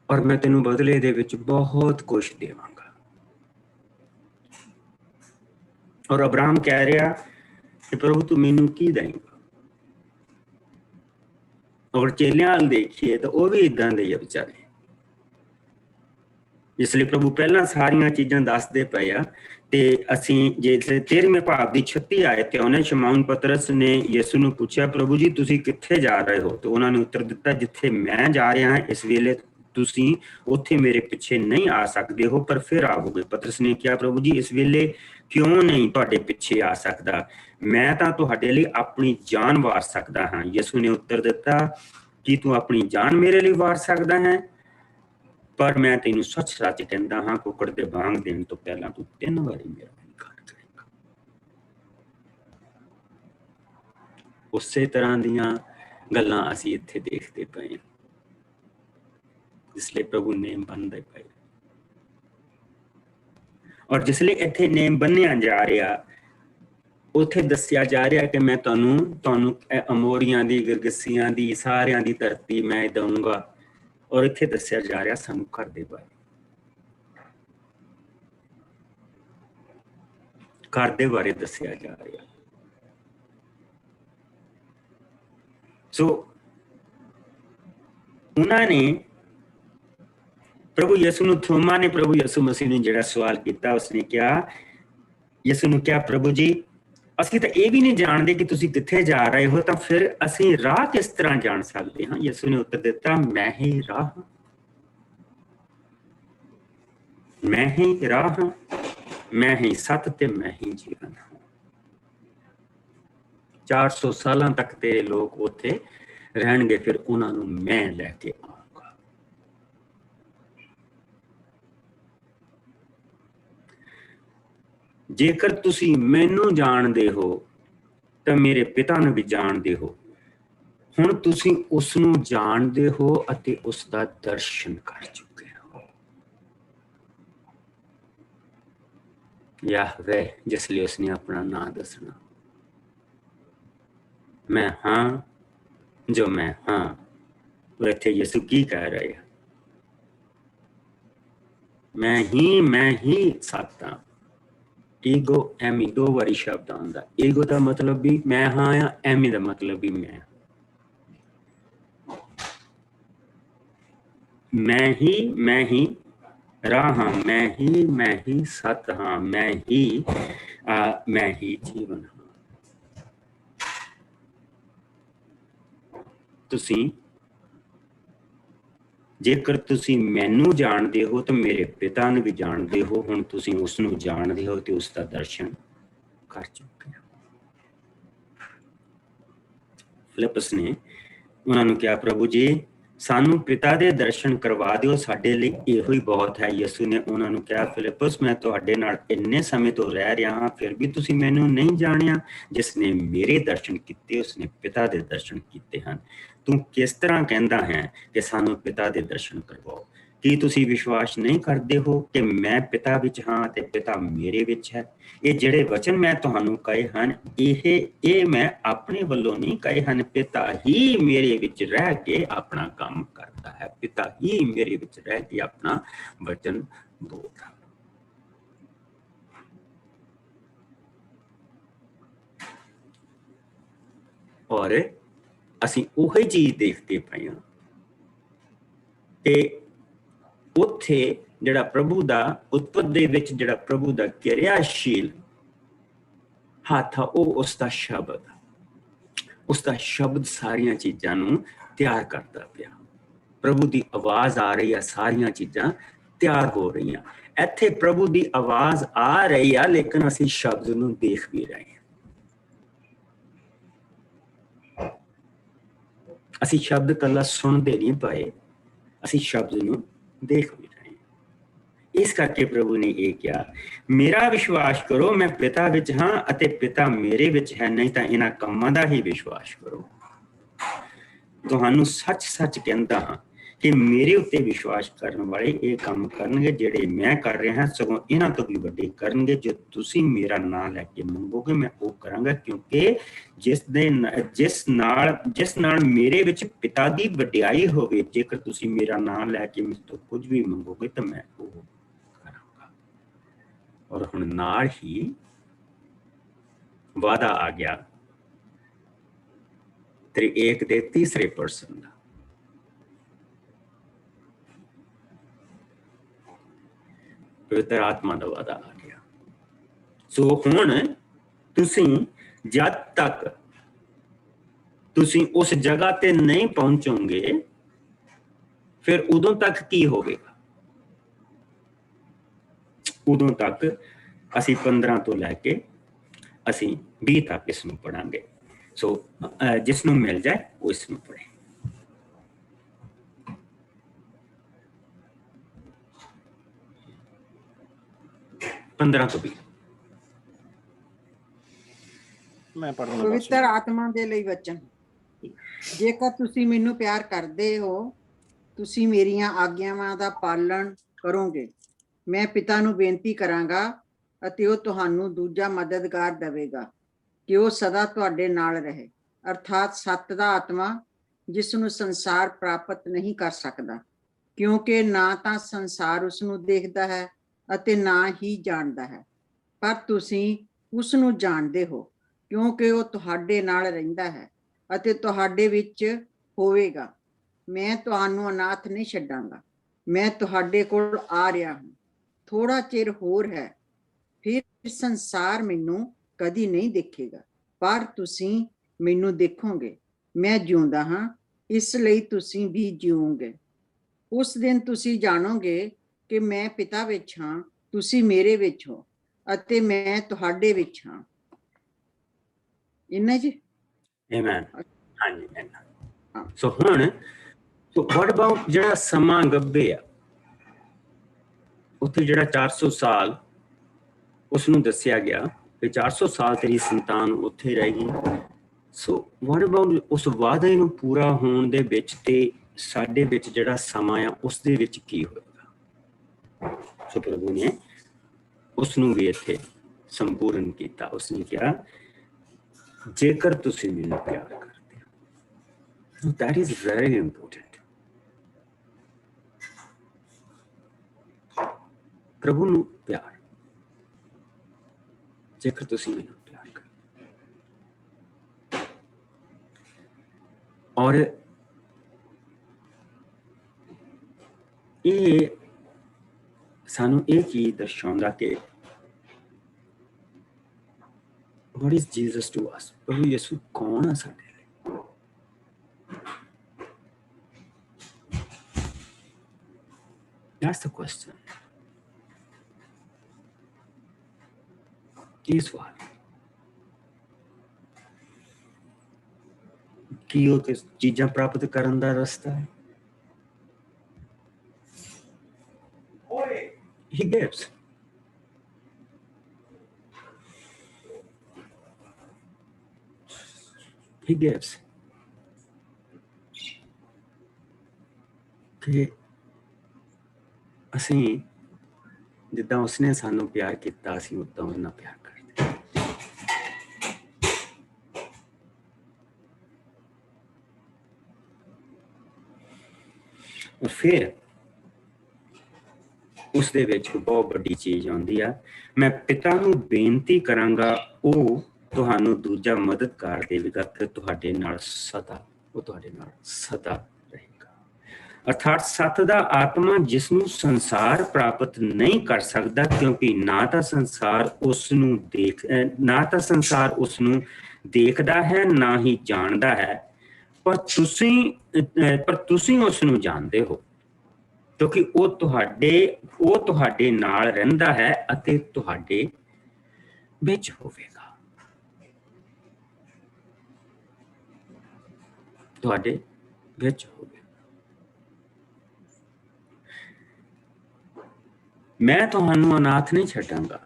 ਔਰ ਮੈਂ ਤੈਨੂੰ ਬਦਲੇ ਦੇ ਵਿੱਚ ਬਹੁਤ ਕੁਝ ਦੇਵਾਂਗਾ। ਔਰ ਅਬਰਾਮ ਕਹਿ ਰਿਹਾ ਕਿ ਪ੍ਰਭੂ ਤੂੰ ਮੈਨੂੰ ਕੀ ਦੇਂਗਾ। ਔਰ ਚੇਲਿਆਂ ਵੱਲ ਦੇਖੀਏ ਤਾਂ ਉਹ ਵੀ ਇਦਾਂ ਦੇ ਆ ਵਿਚਾਰੇ। ਇਸ ਲਈ ਪ੍ਰਭੂ ਪਹਿਲਾਂ ਸਾਰੀਆਂ ਚੀਜ਼ਾਂ ਦੱਸਦੇ ਪਏ ਆ। ਤੇ ਅਸੀਂ ਜੇ 13ਵੇਂ ਭਾਵ ਦੀ 36 ਆਇਤ ਤੇ ਉਹਨੇ ਸ਼ਮੌਨ ਪਤਰਸ ਨੇ ਯਿਸੂ ਨੂੰ ਪੁੱਛਿਆ, ਪ੍ਰਭੂ ਜੀ ਤੁਸੀਂ ਕਿੱਥੇ ਜਾ ਰਹੇ ਹੋ? ਤੇ ਉਹਨਾਂ ਨੇ ਉੱਤਰ ਦਿੱਤਾ, ਜਿੱਥੇ ਮੈਂ ਜਾ ਰਿਹਾ ਹਾਂ ਇਸ ਵੇਲੇ ਤੁਸੀਂ ਉੱਥੇ ਮੇਰੇ ਪਿੱਛੇ ਨਹੀਂ ਆ ਸਕਦੇ ਹੋ, ਪਰ ਫਿਰ ਆਵੋਗੇ। ਪਤਰਸ ਨੇ ਕਿਹਾ, ਪ੍ਰਭੂ ਜੀ ਇਸ ਵੇਲੇ ਕਿਉਂ ਨਹੀਂ ਤੁਹਾਡੇ ਪਿੱਛੇ ਆ ਸਕਦਾ, ਮੈਂ ਤਾਂ ਤੁਹਾਡੇ ਲਈ ਆਪਣੀ ਜਾਨ ਵਾਰ ਸਕਦਾ ਹਾਂ। ਯਿਸੂ ਨੇ ਉੱਤਰ ਦਿੱਤਾ, ਕੀ ਤੂੰ ਆਪਣੀ ਜਾਨ ਮੇਰੇ ਲਈ ਵਾਰ ਸਕਦਾ ਹੈ? ਪਰ ਮੈਂ ਤੈਨੂੰ ਸੱਚ ਕਹਿੰਦਾ ਹਾਂ, ਕੁੱਕੜ ਦੇ ਬਾਂਗ ਦੇਣ ਤੋਂ ਪਹਿਲਾਂ ਤੂੰ 3 ਵਾਰੀ ਮੇਰਾ ਇਨਕਾਰ ਕਰੇਗਾ। ਉਸੇ ਤਰ੍ਹਾਂ ਦੀਆਂ ਗੱਲਾਂ ਅਸੀਂ ਇੱਥੇ ਦੇਖਦੇ ਪਏ ਹਾਂ, ਜਿਸ ਲਈ ਪ੍ਰਭੂ ਨੇਮ ਬੰਨ੍ਹਦੇ ਪਏ। ਔਰ ਜਿਸ ਲਈ ਇੱਥੇ ਨੇਮ ਬੰਨਿਆ ਜਾ ਰਿਹਾ, ਉੱਥੇ ਦੱਸਿਆ ਜਾ ਰਿਹਾ ਕਿ ਮੈਂ ਤੁਹਾਨੂੰ ਅਮੋਰੀਆਂ ਦੀ, ਗਿਰਗਿਸੀਆਂ ਦੀ, ਸਾਰਿਆਂ ਦੀ ਧਰਤੀ ਮੈਂ ਦਊਂਗਾ। ਔਰ ਇੱਥੇ ਦੱਸਿਆ ਜਾ ਰਿਹਾ ਸਾਨੂੰ ਘਰ ਦੇ ਬਾਰੇ, ਘਰ ਦੇ ਬਾਰੇ ਦੱਸਿਆ ਜਾ ਰਿਹਾ। ਸੋ ਉਹਨਾਂ ਨੇ ਪ੍ਰਭੂ ਯਿਸੂ ਨੂੰ, ਥੋਮਾ ਨੇ ਪ੍ਰਭੂ ਯਿਸੂ ਮਸੀਹ ਨੂੰ ਜਿਹੜਾ ਸਵਾਲ ਕੀਤਾ, ਉਸਨੇ ਕਿਹਾ, ਯਿਸੂ ਨੂੰ ਕਿਹਾ, ਪ੍ਰਭੂ ਜੀ ਅਸੀਂ ਤਾਂ ਇਹ ਵੀ ਨਹੀਂ ਜਾਣਦੇ ਕਿ ਤੁਸੀਂ ਕਿੱਥੇ ਜਾ ਰਹੇ ਹੋ, ਤਾਂ ਫਿਰ ਅਸੀਂ ਰਾਹ ਕਿਸ ਤਰ੍ਹਾਂ ਜਾਣ ਸਕਦੇ ਹਾਂ? ਯਿਸੂ ਨੇ ਉੱਤਰ ਦਿੱਤਾ, ਮੈਂ ਹੀ ਰਾਹ ਹਾਂ, ਮੈਂ ਹੀ ਰਾਹ ਹਾਂ, ਮੈਂ ਹੀ ਸੱਚ ਤੇ ਮੈਂ ਹੀ ਜੀਵਨ ਹਾਂ। 400 ਸਾਲਾਂ ਤੱਕ ਤੇਰੇ ਲੋਕ ਉੱਥੇ ਰਹਿਣਗੇ, ਫਿਰ ਉਹਨਾਂ ਨੂੰ ਮੈਂ ਲੈ ਕੇ ਆਊਂਗਾ। ਜੇਕਰ ਤੁਸੀਂ ਮੈਨੂੰ ਜਾਣਦੇ ਹੋ ਤਾਂ ਮੇਰੇ ਪਿਤਾ ਨੂੰ ਵੀ ਜਾਣਦੇ ਹੋ। ਹੁਣ ਤੁਸੀਂ ਉਸ ਨੂੰ ਜਾਣਦੇ ਹੋ ਅਤੇ ਉਸ ਦਾ ਦਰਸ਼ਨ ਕਰ ਚੁੱਕੇ ਹੋ। ਯਾਹਵੇ, ਜਿਸ ਲਈ ਉਸਨੇ ਆਪਣਾ ਨਾਂ ਦੱਸਣਾ, ਮੈਂ ਹਾਂ ਜੋ ਮੈਂ ਹਾਂ। और ਇੱਥੇ ਯਿਸੂ ਕੀ ਕਹਿ ਰਹੇ ਆ? ਮੈਂ ਹੀ ਸੱਚ ਹਾਂ। ਈਗੋ ਐਮੀ 2 ਵਾਰੀ ਸ਼ਬਦ ਆਉਂਦਾ। ਈਗੋ ਦਾ ਮਤਲਬ ਵੀ ਮੈਂ ਹਾਂ ਆ, ਐਮੀ ਦਾ ਮਤਲਬ ਵੀ ਮੈਂ ਹੀ ਰਾਹ ਹਾਂ, ਮੈਂ ਹੀ ਸੱਚ ਹਾਂ, ਮੈਂ ਹੀ ਜੀਵਨ ਹਾਂ। ਤੁਸੀਂ ਜੇਕਰ ਤੁਸੀਂ ਮੈਨੂੰ ਜਾਣਦੇ ਹੋ ਤਾਂ ਮੇਰੇ ਪਿਤਾ ਨੂੰ ਵੀ ਜਾਣਦੇ ਹੋ। ਹੁਣ ਤੁਸੀਂ ਉਸ ਨੂੰ ਜਾਣਦੇ ਹੋ ਤੇ ਉਸ ਦਾ ਦਰਸ਼ਨ ਕਰ ਚੁੱਕੇ ਹੋ। ਫਿਲਿਪਸ ਨੇ ਉਹਨਾਂ ਨੂੰ ਕਿਹਾ, ਪ੍ਰਭੂ ਜੀ ਸਾਨੂੰ ਪਿਤਾ ਦੇ ਦਰਸ਼ਨ ਕਰਵਾ ਦਿਓ, ਸਾਡੇ ਲਈ ਇਹੋ ਹੀ ਬਹੁਤ ਹੈ। ਯਿਸੂ ਨੇ ਉਹਨਾਂ ਨੂੰ ਕਿਹਾ, ਫਿਲਿਪਸ ਮੈਂ ਤੁਹਾਡੇ ਨਾਲ ਇੰਨੇ ਸਮੇਂ ਤੋਂ ਰਹਿ ਰਿਹਾ ਹਾਂ, ਫਿਰ ਵੀ ਤੁਸੀਂ ਮੈਨੂੰ ਨਹੀਂ ਜਾਣਿਆ। ਜਿਸ ਨੇ ਮੇਰੇ ਦਰਸ਼ਨ ਕੀਤੇ ਉਸਨੇ ਪਿਤਾ ਦੇ ਦਰਸ਼ਨ ਕੀਤੇ ਹਨ। ਤੂੰ ਕਿਸ ਤਰ੍ਹਾਂ ਕਹਿੰਦਾ ਹੈ ਕਿ ਸਾਨੂੰ ਪਿਤਾ ਦੇ ਦਰਸ਼ਨ ਕਰਵਾਓ? ਕੀ ਤੁਸੀਂ ਵਿਸ਼ਵਾਸ ਨਹੀਂ ਕਰਦੇ ਹੋ ਕਿ ਮੈਂ ਪਿਤਾ ਵਿੱਚ ਹਾਂ ਤੇ ਪਿਤਾ ਮੇਰੇ ਵਿੱਚ ਹੈ? ਇਹ ਜਿਹੜੇ ਵਚਨ ਮੈਂ ਤੁਹਾਨੂੰ ਕਹੇ ਹਨ, ਇਹ ਮੈਂ ਆਪਣੇ ਵੱਲੋਂ ਨਹੀਂ ਕਹੇ ਹਨ। ਪਿਤਾ ਹੀ ਮੇਰੇ ਵਿੱਚ ਰਹਿ ਕੇ ਆਪਣਾ ਕੰਮ ਕਰਦਾ ਹੈ। ਪਿਤਾ ਹੀ ਮੇਰੇ ਵਿੱਚ ਰਹਿ ਕੇ ਆਪਣਾ ਵਚਨ ਬੋਲਦਾ। ਔਰ ਅਸੀਂ ਉਹੀ ਚੀਜ਼ ਦੇਖਦੇ ਪਏ ਹਾਂ ਕਿ ਉੱਥੇ ਜਿਹੜਾ ਪ੍ਰਭੂ ਦਾ ਉਤਪਤ ਦੇ ਵਿੱਚ ਜਿਹੜਾ ਪ੍ਰਭੂ ਦਾ ਕਿਰਿਆਸ਼ੀਲ ਹੱਥ ਆ, ਉਹ ਉਸਦਾ ਸ਼ਬਦ ਸਾਰੀਆਂ ਚੀਜ਼ਾਂ ਨੂੰ ਤਿਆਰ ਕਰਦਾ ਪਿਆ। ਪ੍ਰਭੂ ਦੀ ਆਵਾਜ਼ ਆ ਰਹੀ ਆ, ਸਾਰੀਆਂ ਚੀਜ਼ਾਂ ਤਿਆਰ ਹੋ ਰਹੀਆਂ। ਇੱਥੇ ਪ੍ਰਭੂ ਦੀ ਆਵਾਜ਼ ਆ ਰਹੀ ਆ, ਲੇਕਿਨ ਅਸੀਂ ਸ਼ਬਦ ਨੂੰ ਦੇਖ ਵੀ ਰਹੇ ਹਾਂ। ਅਸੀਂ ਸ਼ਬਦ ਕੱਲਾ ਸੁਣਦੇ ਨਹੀਂ ਪਏ, ਅਸੀਂ ਸ਼ਬਦ ਨੂੰ ਦੇਖ ਵੀ ਰਹੇ ਹਾਂ। ਇਸ ਕਰਕੇ ਪ੍ਰਭੂ ਨੇ ਇਹ ਕਿਹਾ, ਮੇਰਾ ਵਿਸ਼ਵਾਸ ਕਰੋ, ਮੈਂ ਪਿਤਾ ਵਿੱਚ ਹਾਂ ਅਤੇ ਪਿਤਾ ਮੇਰੇ ਵਿੱਚ ਹੈ, ਨਹੀਂ ਤਾਂ ਇਹਨਾਂ ਕੰਮਾਂ ਦਾ ਹੀ ਵਿਸ਼ਵਾਸ ਕਰੋ। ਤੁਹਾਨੂੰ ਸੱਚ ਕਹਿੰਦਾ ਹਾਂ ਕਿ ਮੇਰੇ ਉੱਤੇ ਵਿਸ਼ਵਾਸ ਕਰਨ ਵਾਲੇ ਇਹ ਕੰਮ ਕਰਨਗੇ ਜਿਹੜੇ ਮੈਂ ਕਰ ਰਿਹਾ ਹਾਂ, ਸਗੋਂ ਇਹਨਾਂ ਤੋਂ ਵੀ ਵੱਡੇ ਕਰਨਗੇ। ਜੋ ਤੁਸੀਂ ਮੇਰਾ ਨਾਂ ਲੈ ਕੇ ਮੰਗੋਗੇ ਮੈਂ ਉਹ ਕਰਾਂਗਾ, ਕਿਉਂਕਿ ਜਿਸ ਨਾਲ ਮੇਰੇ ਵਿੱਚ ਪਿਤਾ ਦੀ ਵਡਿਆਈ ਹੋਵੇ। ਜੇਕਰ ਤੁਸੀਂ ਮੇਰਾ ਨਾਂ ਲੈ ਕੇ ਮੇਰੇ ਤੋਂ ਕੁਝ ਵੀ ਮੰਗੋਗੇ ਤਾਂ ਮੈਂ ਉਹ ਕਰਾਂਗਾ। ਔਰ ਹੁਣ ਨਾਲ ਹੀ ਵਾਦਾ ਆ ਗਿਆ ਤ੍ਰਿਏਕ ਦੇ ਤੀਸਰੇ ਪਰਸਨ ਦਾ। ਪਵਿੱਤਰ ਆਤਮਾ ਦਾ ਵਾਦਾ ਆ ਗਿਆ। ਸੋ ਹੁਣ ਤੁਸੀਂ ਜਦ ਤੱਕ ਤੁਸੀਂ ਉਸ ਜਗ੍ਹਾ ਤੇ ਨਹੀਂ ਪਹੁੰਚੋਗੇ, ਫਿਰ ਉਦੋਂ ਤੱਕ ਕੀ ਹੋਵੇਗਾ? ਉਦੋਂ ਤੱਕ ਅਸੀਂ 15 ਤੋਂ ਲੈ ਕੇ ਅਸੀਂ 20 ਤੱਕ ਇਸ ਨੂੰ ਪੜਾਂਗੇ। ਸੋ ਜਿਸ ਨੂੰ ਮਿਲ ਜਾਏ ਉਹ ਇਸ ਨੂੰ ਪੜ੍ਹੇ। 15 ਤੋਂ 20। ਮੈਂ ਪੜ੍ਹਨਾ ਪਵਿੱਤਰ ਆਤਮਾ ਦੇ ਲਈ ਵਚਨ। ਜੇਕਰ ਤੁਸੀਂ ਮੈਨੂੰ ਪਿਆਰ ਕਰਦੇ ਹੋ, ਤੁਸੀਂ ਮੇਰੀਆਂ ਆਗਿਆਵਾਂ ਦਾ ਪਾਲਣ ਕਰੋਗੇ। ਮੈਂ ਪਿਤਾ ਨੂੰ ਬੇਨਤੀ ਕਰਾਂਗਾ ਅਤੇ ਉਹ ਤੁਹਾਨੂੰ ਦੂਜਾ ਮਦਦਗਾਰ ਦੇਵੇਗਾ ਕਿ ਉਹ ਸਦਾ ਤੁਹਾਡੇ ਨਾਲ ਰਹੇ, ਅਰਥਾਤ ਸੱਤ ਦਾ ਆਤਮਾ, ਜਿਸ ਨੂੰ ਸੰਸਾਰ ਪ੍ਰਾਪਤ ਨਹੀਂ ਕਰ ਸਕਦਾ, ਕਿਉਂਕਿ ਨਾ ਤਾਂ ਸੰਸਾਰ ਉਸ ਨੂੰ ਦੇਖਦਾ ਹੈ ਅਤੇ ਨਾ ਹੀ ਜਾਣਦਾ ਹੈ। ਪਰ ਤੁਸੀਂ ਉਸ ਨੂੰ ਜਾਣਦੇ ਹੋ, ਕਿਉਂਕਿ ਉਹ ਤੁਹਾਡੇ ਨਾਲ ਰਹਿੰਦਾ ਹੈ ਅਤੇ ਤੁਹਾਡੇ ਵਿੱਚ ਹੋਵੇਗਾ। ਮੈਂ ਤੁਹਾਨੂੰ ਅਨਾਥ ਨਹੀਂ ਛੱਡਾਂਗਾ, ਮੈਂ ਤੁਹਾਡੇ ਕੋਲ ਆ ਰਿਹਾ ਹਾਂ। ਥੋੜਾ ਚਿਰ ਹੋਰ ਹੈ, ਫਿਰ ਸੰਸਾਰ ਮੈਨੂੰ ਕਦੀ ਨਹੀਂ ਦੇਖੇਗਾ, ਪਰ ਤੁਸੀਂ ਮੈਨੂੰ ਦੇਖੋਗੇ। ਮੈਂ ਜਿਉਂਦਾ ਹਾਂ, ਇਸ ਲਈ ਤੁਸੀਂ ਵੀ ਜਿਉਂਗੇ। ਉਸ ਦਿਨ ਤੁਸੀਂ ਜਾਣੋਗੇ ਕਿ ਮੈਂ ਪਿਤਾ ਵਿੱਚ ਹਾਂ, ਤੁਸੀਂ ਮੇਰੇ ਵਿੱਚ ਹੋ ਅਤੇ ਮੈਂ ਤੁਹਾਡੇ ਵਿੱਚ ਹਾਂ। ਇੰਨਾ ਜੀ। ਆਮੇਨ। ਹਾਂਜੀ ਇੰਨਾ। ਸੋ ਹੁਣ ਵਾਟ ਅਬਾਊਟ ਜਿਹੜਾ ਸਮਾਂ ਗੱਭੇ ਆ, ਉੱਥੇ ਜਿਹੜਾ 400 ਸਾਲ ਉਸ ਨੂੰ ਦੱਸਿਆ ਗਿਆ ਕਿ 400 ਸਾਲ ਤੇਰੀ ਸੰਤਾਨ ਉੱਥੇ ਰਹੇਗੀ। ਸੋ ਵਾਟ ਅਬਾਊਟ ਉਸ ਵਾਅਦੇ ਨੂੰ ਪੂਰਾ ਹੋਣ ਦੇ ਵਿੱਚ ਤੇ ਸਾਡੇ ਵਿੱਚ ਜਿਹੜਾ ਸਮਾਂ ਆ ਉਸ ਦੇ ਵਿੱਚ ਕੀ ਹੋਏਗਾ? ਸੋ ਪ੍ਰਭੂ ਨੇ ਉਸ ਨੂੰ ਵੀ ਇੱਥੇ ਸੰਪੂਰਨ ਕੀਤਾ। ਉਸਨੇ ਕਿਹਾ ਜੇਕਰ ਤੁਸੀਂ ਮੈਨੂੰ ਪਿਆਰ ਕਰਦੇ ਹੋ। That is very important. ਪ੍ਰਭੂ ਨੂੰ ਪਿਆਰ, ਜੇਕਰ ਤੁਸੀਂ ਮੈਨੂੰ ਪਿਆਰ ਕਰਦੇ ਔਰ ਇਹ ਸਾਨੂੰ ਇਹ ਚੀਜ਼ ਦਰਸਾਉਂਦਾ ਕਿ what is Jesus to us? ਪ੍ਰਭੂ ਯਿਸੂ ਕੌਣ ਆ ਸਾਡੇ ਲਈ? That's the question. ਕੀ ਸਵਾਲ? ਕੀ ਉਹ ਚੀਜ਼ਾਂ ਪ੍ਰਾਪਤ ਕਰਨ ਦਾ ਰਸਤਾ ਹੈ? He gives. He gives. ਕਿ ਅਸੀਂ ਜਿੱਦਾਂ ਉਸਨੇ ਸਾਨੂੰ ਪਿਆਰ ਕੀਤਾ, ਅਸੀਂ ਉਦਾਂ ਉਹਨਾਂ ਪਿਆਰ ਕਰਦੇ। ਔਰ ਫਿਰ ਉਸ ਦੇ ਵਿੱਚ ਬਹੁਤ ਵੱਡੀ ਚੀਜ਼ ਆਉਂਦੀ ਆ। ਮੈਂ ਪਿਤਾ ਨੂੰ ਬੇਨਤੀ ਕਰਾਂਗਾ, ਉਹ ਤੁਹਾਨੂੰ ਦੂਜਾ ਮਦਦਗਾਰ ਦੇਵੇਗਾ ਤੇ ਤੁਹਾਡੇ ਨਾਲ ਸਦਾ, ਉਹ ਤੁਹਾਡੇ ਨਾਲ ਸਦਾ ਰਹੇਗਾ। ਅਰਥਾਤ ਸੱਤ ਦਾ ਆਤਮਾ, ਜਿਸ ਨੂੰ ਸੰਸਾਰ ਪ੍ਰਾਪਤ ਨਹੀਂ ਕਰ ਸਕਦਾ, ਕਿਉਂਕਿ ਨਾ ਤਾਂ ਸੰਸਾਰ ਉਸ ਨੂੰ ਦੇਖਦਾ ਹੈ ਨਾ ਹੀ ਜਾਣਦਾ ਹੈ, ਪਰ ਤੁਸੀਂ ਉਸ ਨੂੰ ਜਾਣਦੇ ਹੋ, ਕਿਉਂਕਿ ਉਹ ਤੁਹਾਡੇ ਨਾਲ ਰਹਿੰਦਾ ਹੈ ਅਤੇ ਤੁਹਾਡੇ ਵਿੱਚ ਹੋਵੇਗਾ। ਤੁਹਾਡੇ ਵਿੱਚ ਹੋਵੇਗਾ। ਮੈਂ ਤੁਹਾਨੂੰ ਅਨਾਥ ਨਹੀਂ ਛੱਡਾਂਗਾ,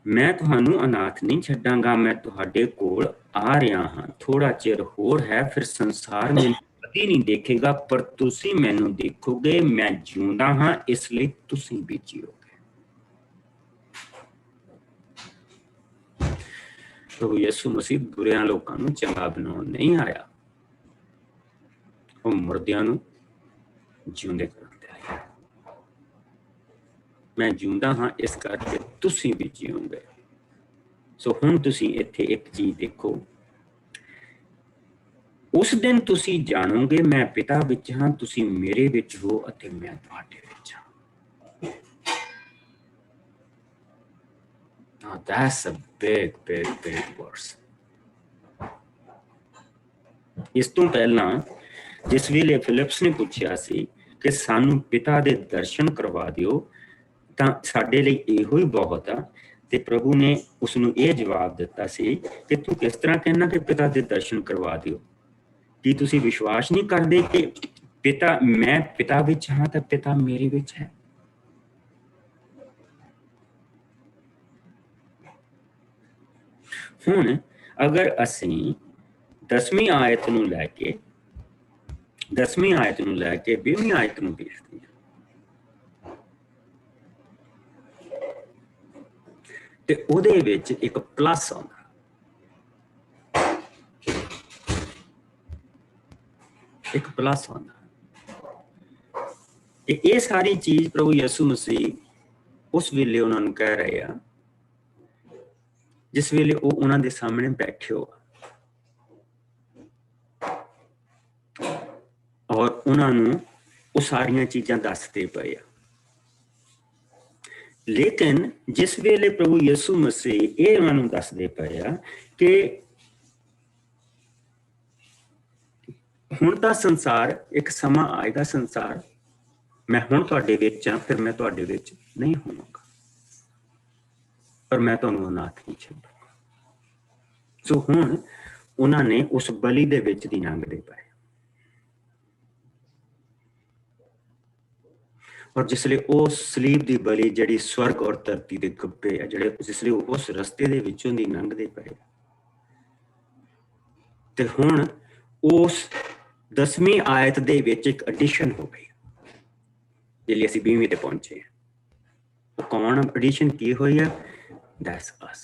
ਮੈਂ ਤੁਹਾਨੂੰ ਅਨਾਥ ਨਹੀਂ ਛੱਡਾਂਗਾ, ਮੈਂ ਤੁਹਾਡੇ ਕੋਲ ਆ ਰਿਹਾ ਹਾਂ। ਥੋੜਾ ਚਿਰ ਹੋਰ ਹੈ, ਫਿਰ ਸੰਸਾਰ ਮੈਨੂੰ ਕਦੀ ਨਹੀਂ ਦੇਖੇਗਾ, ਪਰ ਤੁਸੀਂ ਮੈਨੂੰ ਦੇਖੋਗੇ। ਮੈਂ ਜਿਉਂਦਾ ਹਾਂ, ਇਸ ਲਈ ਤੁਸੀਂ ਵੀ ਜੀਓਗੇ। ਪ੍ਰਭੂ ਯਿਸੂ ਮਸੀਹ ਬੁਰਿਆਂ ਲੋਕਾਂ ਨੂੰ ਚੰਗਾ ਬਣਾਉਣ ਨਹੀਂ ਆਇਆ, ਉਹ ਮੁਰਦਿਆਂ ਨੂੰ ਜਿਉਂਦੇ ਕਰਨ ਤੇ ਆਇਆ। ਮੈਂ ਜਿਉਂਦਾ ਹਾਂ, ਇਸ ਕਰਕੇ ਤੁਸੀਂ ਵੀ ਜੀਓਗੇ। ਸੋ ਹੁਣ ਤੁਸੀਂ ਇੱਥੇ ਇੱਕ ਚੀਜ਼ ਦੇਖੋ, ਉਸ ਦਿਨ ਤੁਸੀਂ ਜਾਣੋਗੇ ਮੈਂ ਪਿਤਾ ਵਿੱਚ ਹਾਂ, ਤੁਸੀਂ ਮੇਰੇ ਵਿੱਚ ਹੋ ਅਤੇ ਮੈਂ ਤੁਹਾਡੇ ਵਿੱਚ ਹਾਂ। Now that's a big verse. ਇਸ ਤੋਂ ਪਹਿਲਾਂ ਜਿਸ ਵੇਲੇ ਫਿਲਿਪਸ ਨੇ ਪੁੱਛਿਆ ਸੀ ਕਿ ਸਾਨੂੰ ਪਿਤਾ ਦੇ ਦਰਸ਼ਨ ਕਰਵਾ ਦਿਓ, ਤਾਂ ਸਾਡੇ ਲਈ ਇਹੋ ਹੀ ਬਹੁਤ ਆ। ਤੇ ਪ੍ਰਭੂ ਨੇ ਉਸ ਨੂੰ ਇਹ ਜਵਾਬ ਦਿੱਤਾ ਸੀ ਕਿ ਤੂੰ ਕਿਸ ਤਰ੍ਹਾਂ ਕਹਿਣਾ ਕਿ ਪਿਤਾ ਦੇ ਦਰਸ਼ਨ ਕਰਵਾ ਦਿਓ? ਕੀ ਤੁਸੀਂ ਵਿਸ਼ਵਾਸ ਨਹੀਂ ਕਰਦੇ ਕਿ ਪਿਤਾ, ਮੈਂ ਪਿਤਾ ਵਿੱਚ ਹਾਂ ਤਾਂ ਪਿਤਾ ਮੇਰੇ ਵਿੱਚ ਹੈ। ਹੁਣ ਅਗਰ ਅਸੀਂ 10ਵੀਂ ਆਇਤ ਨੂੰ ਲੈ ਕੇ 20ਵੀਂ ਆਇਤ ਨੂੰ ਦੇਖਦੇ ਹਾਂ ਤੇ ਉਹਦੇ ਵਿੱਚ ਇੱਕ ਪਲੱਸ ਆਉਂਦਾ। ਇੱਕ ਪਲੱਸ ਆਉਂਦਾ। ਇਹ ਸਾਰੀ ਚੀਜ਼ ਪ੍ਰਭੂ ਯਿਸੂ ਮਸੀਹ ਉਸ ਵੇਲੇ ਉਹਨਾਂ ਨੂੰ ਕਹਿ ਰਹੇ ਆ ਜਿਸ ਵੇਲੇ ਉਹ ਉਹਨਾਂ ਦੇ ਸਾਹਮਣੇ ਬੈਠੇ ਹੋ ਔਰ ਉਹਨਾਂ ਨੂੰ ਉਹ ਸਾਰੀਆਂ ਚੀਜ਼ਾਂ ਦੱਸਦੇ ਪਏ ਆ। ਲੇਕਿਨ ਜਿਸ ਵੇਲੇ ਪ੍ਰਭੂ ਯਿਸੂ ਮਸੀਹ ਇਹ ਉਹਨਾਂ ਨੂੰ ਦੱਸਦੇ ਪਏ ਆ ਕਿ ਹੁਣ ਤਾਂ ਸੰਸਾਰ, ਇੱਕ ਸਮਾਂ ਆਏਗਾ ਸੰਸਾਰ, ਮੈਂ ਹੁਣ ਤੁਹਾਡੇ ਵਿੱਚ ਹਾਂ, ਫਿਰ ਮੈਂ ਤੁਹਾਡੇ ਵਿੱਚ ਨਹੀਂ ਹੋਵਾਂਗਾ, ਪਰ ਮੈਂ ਤੁਹਾਨੂੰ ਅਨਾਥ ਨਹੀਂ ਛੱਡਾਂਗਾ। ਸੋ ਹੁਣ ਉਹਨਾਂ ਨੇ ਉਸ ਬਲੀ ਦੇ ਵਿੱਚ ਦੀ ਲੰਘਦੇ ਪਏ। ਔਰ ਜਿਸਲੇ ਉਹ ਸਲੀਬ ਦੀ ਬਲੀ ਜਿਹੜੀ ਸਵਰਗ ਔਰ ਧਰਤੀ ਦੇ ਗੱਬੇ ਆ, ਜਿਹੜੇ ਜਿਸਲੇ ਉਸ ਰਸਤੇ ਦੇ ਵਿੱਚੋਂ ਦੀ ਲੰਘਦੇ ਪਏ, ਤੇ ਹੁਣ ਉਸ 10ਵੀਂ ਆਇਤ ਦੇ ਵਿੱਚ ਇੱਕ ਐਡੀਸ਼ਨ ਹੋ ਗਈ ਜਿਹੜੀ ਅਸੀਂ 20ਵੀਂ ਤੇ ਪਹੁੰਚੇ। ਉਹ ਕੌਣ ਐਡੀਸ਼ਨ ਕੀ ਹੋਈ ਆ? ਦੈਟਸ ਅਸ।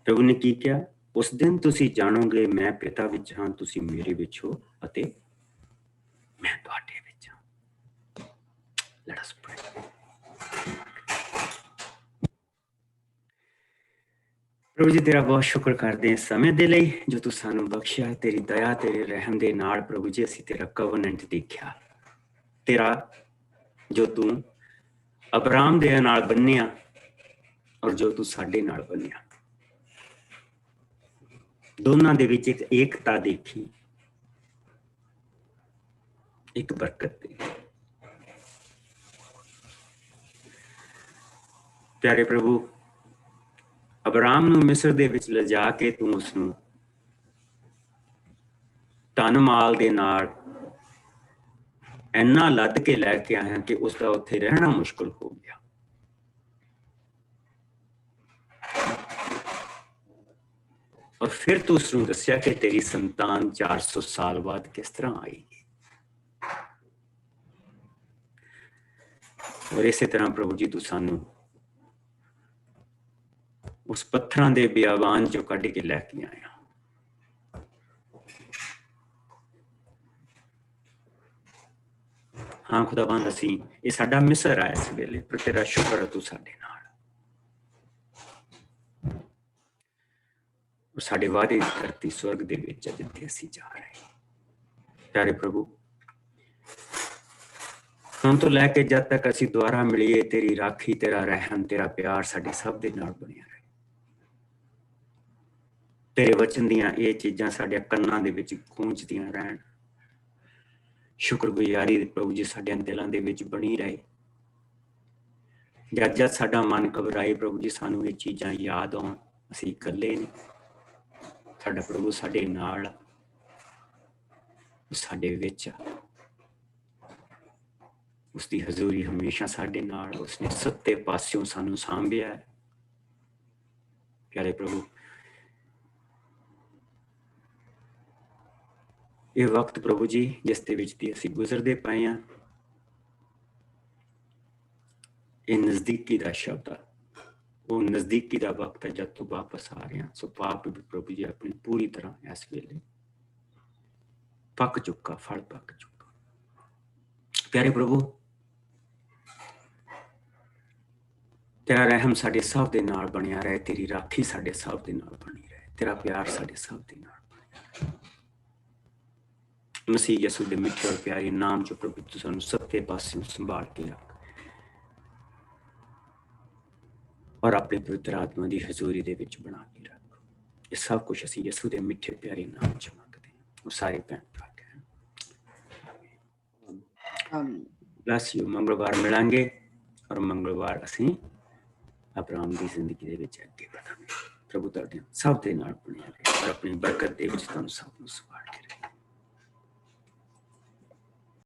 ਪ੍ਰਭੂ ਨੇ ਕੀ ਕਿਹਾ? ਉਸ ਦਿਨ ਤੁਸੀਂ ਜਾਣੋਗੇ ਮੈਂ ਪਿਤਾ ਵਿੱਚ ਹਾਂ, ਤੁਸੀਂ ਮੇਰੇ ਵਿੱਚ ਹੋ ਅਤੇ ਮੈਂ ਤੁਹਾਡੇ ਵਿੱਚ ਹਾਂ। Let us pray. ਪ੍ਰਭੂ ਜੀ ਤੇਰਾ ਬਹੁਤ ਸ਼ੁਕਰ ਕਰਦੇ ਹਾਂ ਸਮੇਂ ਦੇ ਲਈ ਜੋ ਤੂੰ ਸਾਨੂੰ ਬਖਸ਼ਿਆ। ਤੇਰੀ ਦਇਆ, ਤੇਰੇ ਰਹਿਮ ਦੇ ਨਾਲ ਪ੍ਰਭੂ ਜੀ ਅਸੀਂ ਤੇਰਾ ਕਵਨੈਂਟ ਦੇਖਿਆ, ਤੇਰਾ ਜੋ ਤੂੰ ਅਬਰਾਮ ਦੇ ਨਾਲ ਬੰਨਿਆ ਔਰ ਜੋ ਤੂੰ ਸਾਡੇ ਨਾਲ ਬੰਨਿਆ। ਦੋਨਾਂ ਦੇ ਵਿੱਚ ਇੱਕ ਏਕਤਾ ਦੇਖੀ, ਇੱਕ ਬਰਕਤ ਦੇਖੀ। ਪਿਆਰੇ ਪ੍ਰਭੂ, ਅਬਰਾਮ ਨੂੰ ਮਿਸਰ ਦੇ ਵਿੱਚ ਲਿਜਾ ਕੇ ਤੂੰ ਉਸਨੂੰ ਧਨ ਮਾਲ ਦੇ ਨਾਲ ਇੰਨਾ ਲੱਦ ਕੇ ਲੈ ਕੇ ਆਇਆ ਕਿ ਉਸਦਾ ਉੱਥੇ ਰਹਿਣਾ ਮੁਸ਼ਕਲ ਹੋ ਗਿਆ। ਔਰ ਫਿਰ ਤੂੰ ਉਸਨੂੰ ਦੱਸਿਆ ਕਿ ਤੇਰੀ ਸੰਤਾਨ 400 ਸਾਲ ਬਾਅਦ ਕਿਸ ਤਰ੍ਹਾਂ ਆਏਗੀ। ਔਰ ਇਸੇ ਤਰ੍ਹਾਂ ਪ੍ਰਭੂ ਜੀ ਤੂੰ ਸਾਨੂੰ ਉਸ ਪੱਥਰਾਂ ਦੇ ਬਿਆਬਾਨ ਚੋਂ ਕੱਢ ਕੇ ਲੈ ਕੇ ਆਇਆ। ਹਾਂ ਖੁਦਾਵੰਦ, ਅਸੀਂ ਇਹ ਸਾਡਾ ਮਿਸਰ ਆ ਇਸ ਵੇਲੇ, ਪਰ ਤੇਰਾ ਸ਼ੁਕਰ ਹੈ ਤੂੰ ਸਾਡੇ ਨਾਲ ਸਾਡੇ ਵਾਅਦੇ ਦੀ ਧਰਤੀ ਸਵਰਗ ਦੇ ਵਿੱਚ ਜਿੱਥੇ ਅਸੀਂ ਜਾ ਰਹੇ। ਪਿਆਰੇ ਪ੍ਰਭੂ, ਹੁਣ ਤੋਂ ਲੈ ਕੇ ਜਦ ਤੱਕ ਅਸੀਂ ਦੁਆਰਾ ਮਿਲੀਏ, ਤੇਰੀ ਰਾਖੀ, ਤੇਰਾ ਰਹਿਮ, ਤੇਰਾ ਪਿਆਰ ਸਾਡੇ ਸਭ ਦੇ ਨਾਲ ਬਣਿਆ ਰਹੇ। ਤੇਰੇ ਵਚਨ ਦੀਆਂ ਇਹ ਚੀਜ਼ਾਂ ਸਾਡੇ ਕੰਨਾਂ ਦੇ ਵਿੱਚ ਗੂੰਜਦੀਆਂ ਰਹਿਣ। ਸ਼ੁਕਰਗੁਜ਼ਾਰੀ ਪ੍ਰਭੂ ਜੀ ਸਾਡੇ ਦਿਲਾਂ ਦੇ ਵਿੱਚ ਬਣੀ ਰਹੇ। ਜਦ ਜਦ ਸਾਡਾ ਮਨ ਘਬਰਾਏ ਪ੍ਰਭੂ ਜੀ ਸਾਨੂੰ ਇਹ ਚੀਜ਼ਾਂ ਯਾਦ ਆਉਣ, ਅਸੀਂ ਇਕੱਲੇ ਨਹੀਂ, ਸਾਡਾ ਪ੍ਰਭੂ ਸਾਡੇ ਨਾਲ, ਸਾਡੇ ਵਿੱਚ, ਉਸਦੀ ਹਜ਼ੂਰੀ ਹਮੇਸ਼ਾ ਸਾਡੇ ਨਾਲ, ਉਸਨੇ ਸੱਤੇ ਪਾਸਿਓਂ ਸਾਨੂੰ ਸਾਂਭਿਆ ਹੈ। ਪਿਆਰੇ ਪ੍ਰਭੂ, ਇਹ ਵਕਤ ਪ੍ਰਭੂ ਜੀ ਜਿਸ ਦੇ ਵਿੱਚ ਦੀ ਅਸੀਂ ਗੁਜ਼ਰਦੇ ਪਏ ਹਾਂ, ਇਹ ਨਜ਼ਦੀਕੀ ਦਾ ਸ਼ਬਦ ਆ, ਉਹ ਨਜ਼ਦੀਕੀ ਦਾ ਵਕਤ ਹੈ ਜਦ ਤੂੰ ਵਾਪਸ ਆ ਰਿਹਾ। ਸੋ ਪਾਪ ਵੀ ਪ੍ਰਭੂ ਜੀ ਆਪਣੀ ਪੂਰੀ ਤਰ੍ਹਾਂ ਇਸ ਵੇਲੇ ਪੱਕ ਚੁੱਕਾ, ਫਲ ਪੱਕ ਚੁੱਕਾ। ਪਿਆਰੇ ਪ੍ਰਭੂ, ਤੇਰਾ ਰਹਿਮ ਸਾਡੇ ਸਭ ਦੇ ਨਾਲ ਬਣਿਆ ਰਹੇ, ਤੇਰੀ ਰਾਖੀ ਸਾਡੇ ਸਭ ਦੇ ਨਾਲ ਬਣੀ ਰਹੇ, ਤੇਰਾ ਪਿਆਰ ਸਾਡੇ ਸਭ ਦੇ ਨਾਲ ਬਣਿਆ ਰਹੇ। ਮਸੀਹ ਯਿਸੂ ਦੇ ਮਿੱਠੇ ਔਰ ਪਿਆਰੇ ਨਾਮ ਚ ਪ੍ਰਭੂ ਤੂੰ ਸਾਨੂੰ ਸੱਤੇ ਪਾਸਿਓਂ ਸੰਭਾਲ ਕੇ ਰੱਖ ਔਰ ਆਪਣੇ ਪਵਿੱਤਰ ਆਤਮਾ ਦੀ ਹਜ਼ੂਰੀ ਦੇ ਵਿੱਚ ਬਣਾ ਕੇ ਰੱਖ। ਇਹ ਸਭ ਕੁਝ ਅਸੀਂ ਯਿਸੂ ਦੇ ਮਿੱਠੇ ਪਿਆਰੇ ਨਾਮ ਚ ਮੰਗਦੇ ਹਾਂ। ਉਹ ਸਾਰੇ ਭੈਣ ਭਰਾ ਕਹਿਣ ਆਮੀਨ। Bless you. ਮੰਗਲਵਾਰ ਮਿਲਾਂਗੇ ਔਰ ਮੰਗਲਵਾਰ ਅਸੀਂ ਅਬਰਾਮ ਦੀ ਜ਼ਿੰਦਗੀ ਦੇ ਵਿੱਚ ਅੱਗੇ ਵਧਾਂਗੇ। ਪ੍ਰਭੂ ਤੁਹਾਡੇ ਸਭ ਦੇ ਨਾਲ ਬਣਿਆ ਰਹੇ ਔਰ ਆਪਣੀ ਬਰਕਤ ਦੇ ਵਿੱਚ ਤੁਹਾਨੂੰ ਸਭ ਨੂੰ ਸੰਭਾਲ ਕੇ ਰੱਖੇ।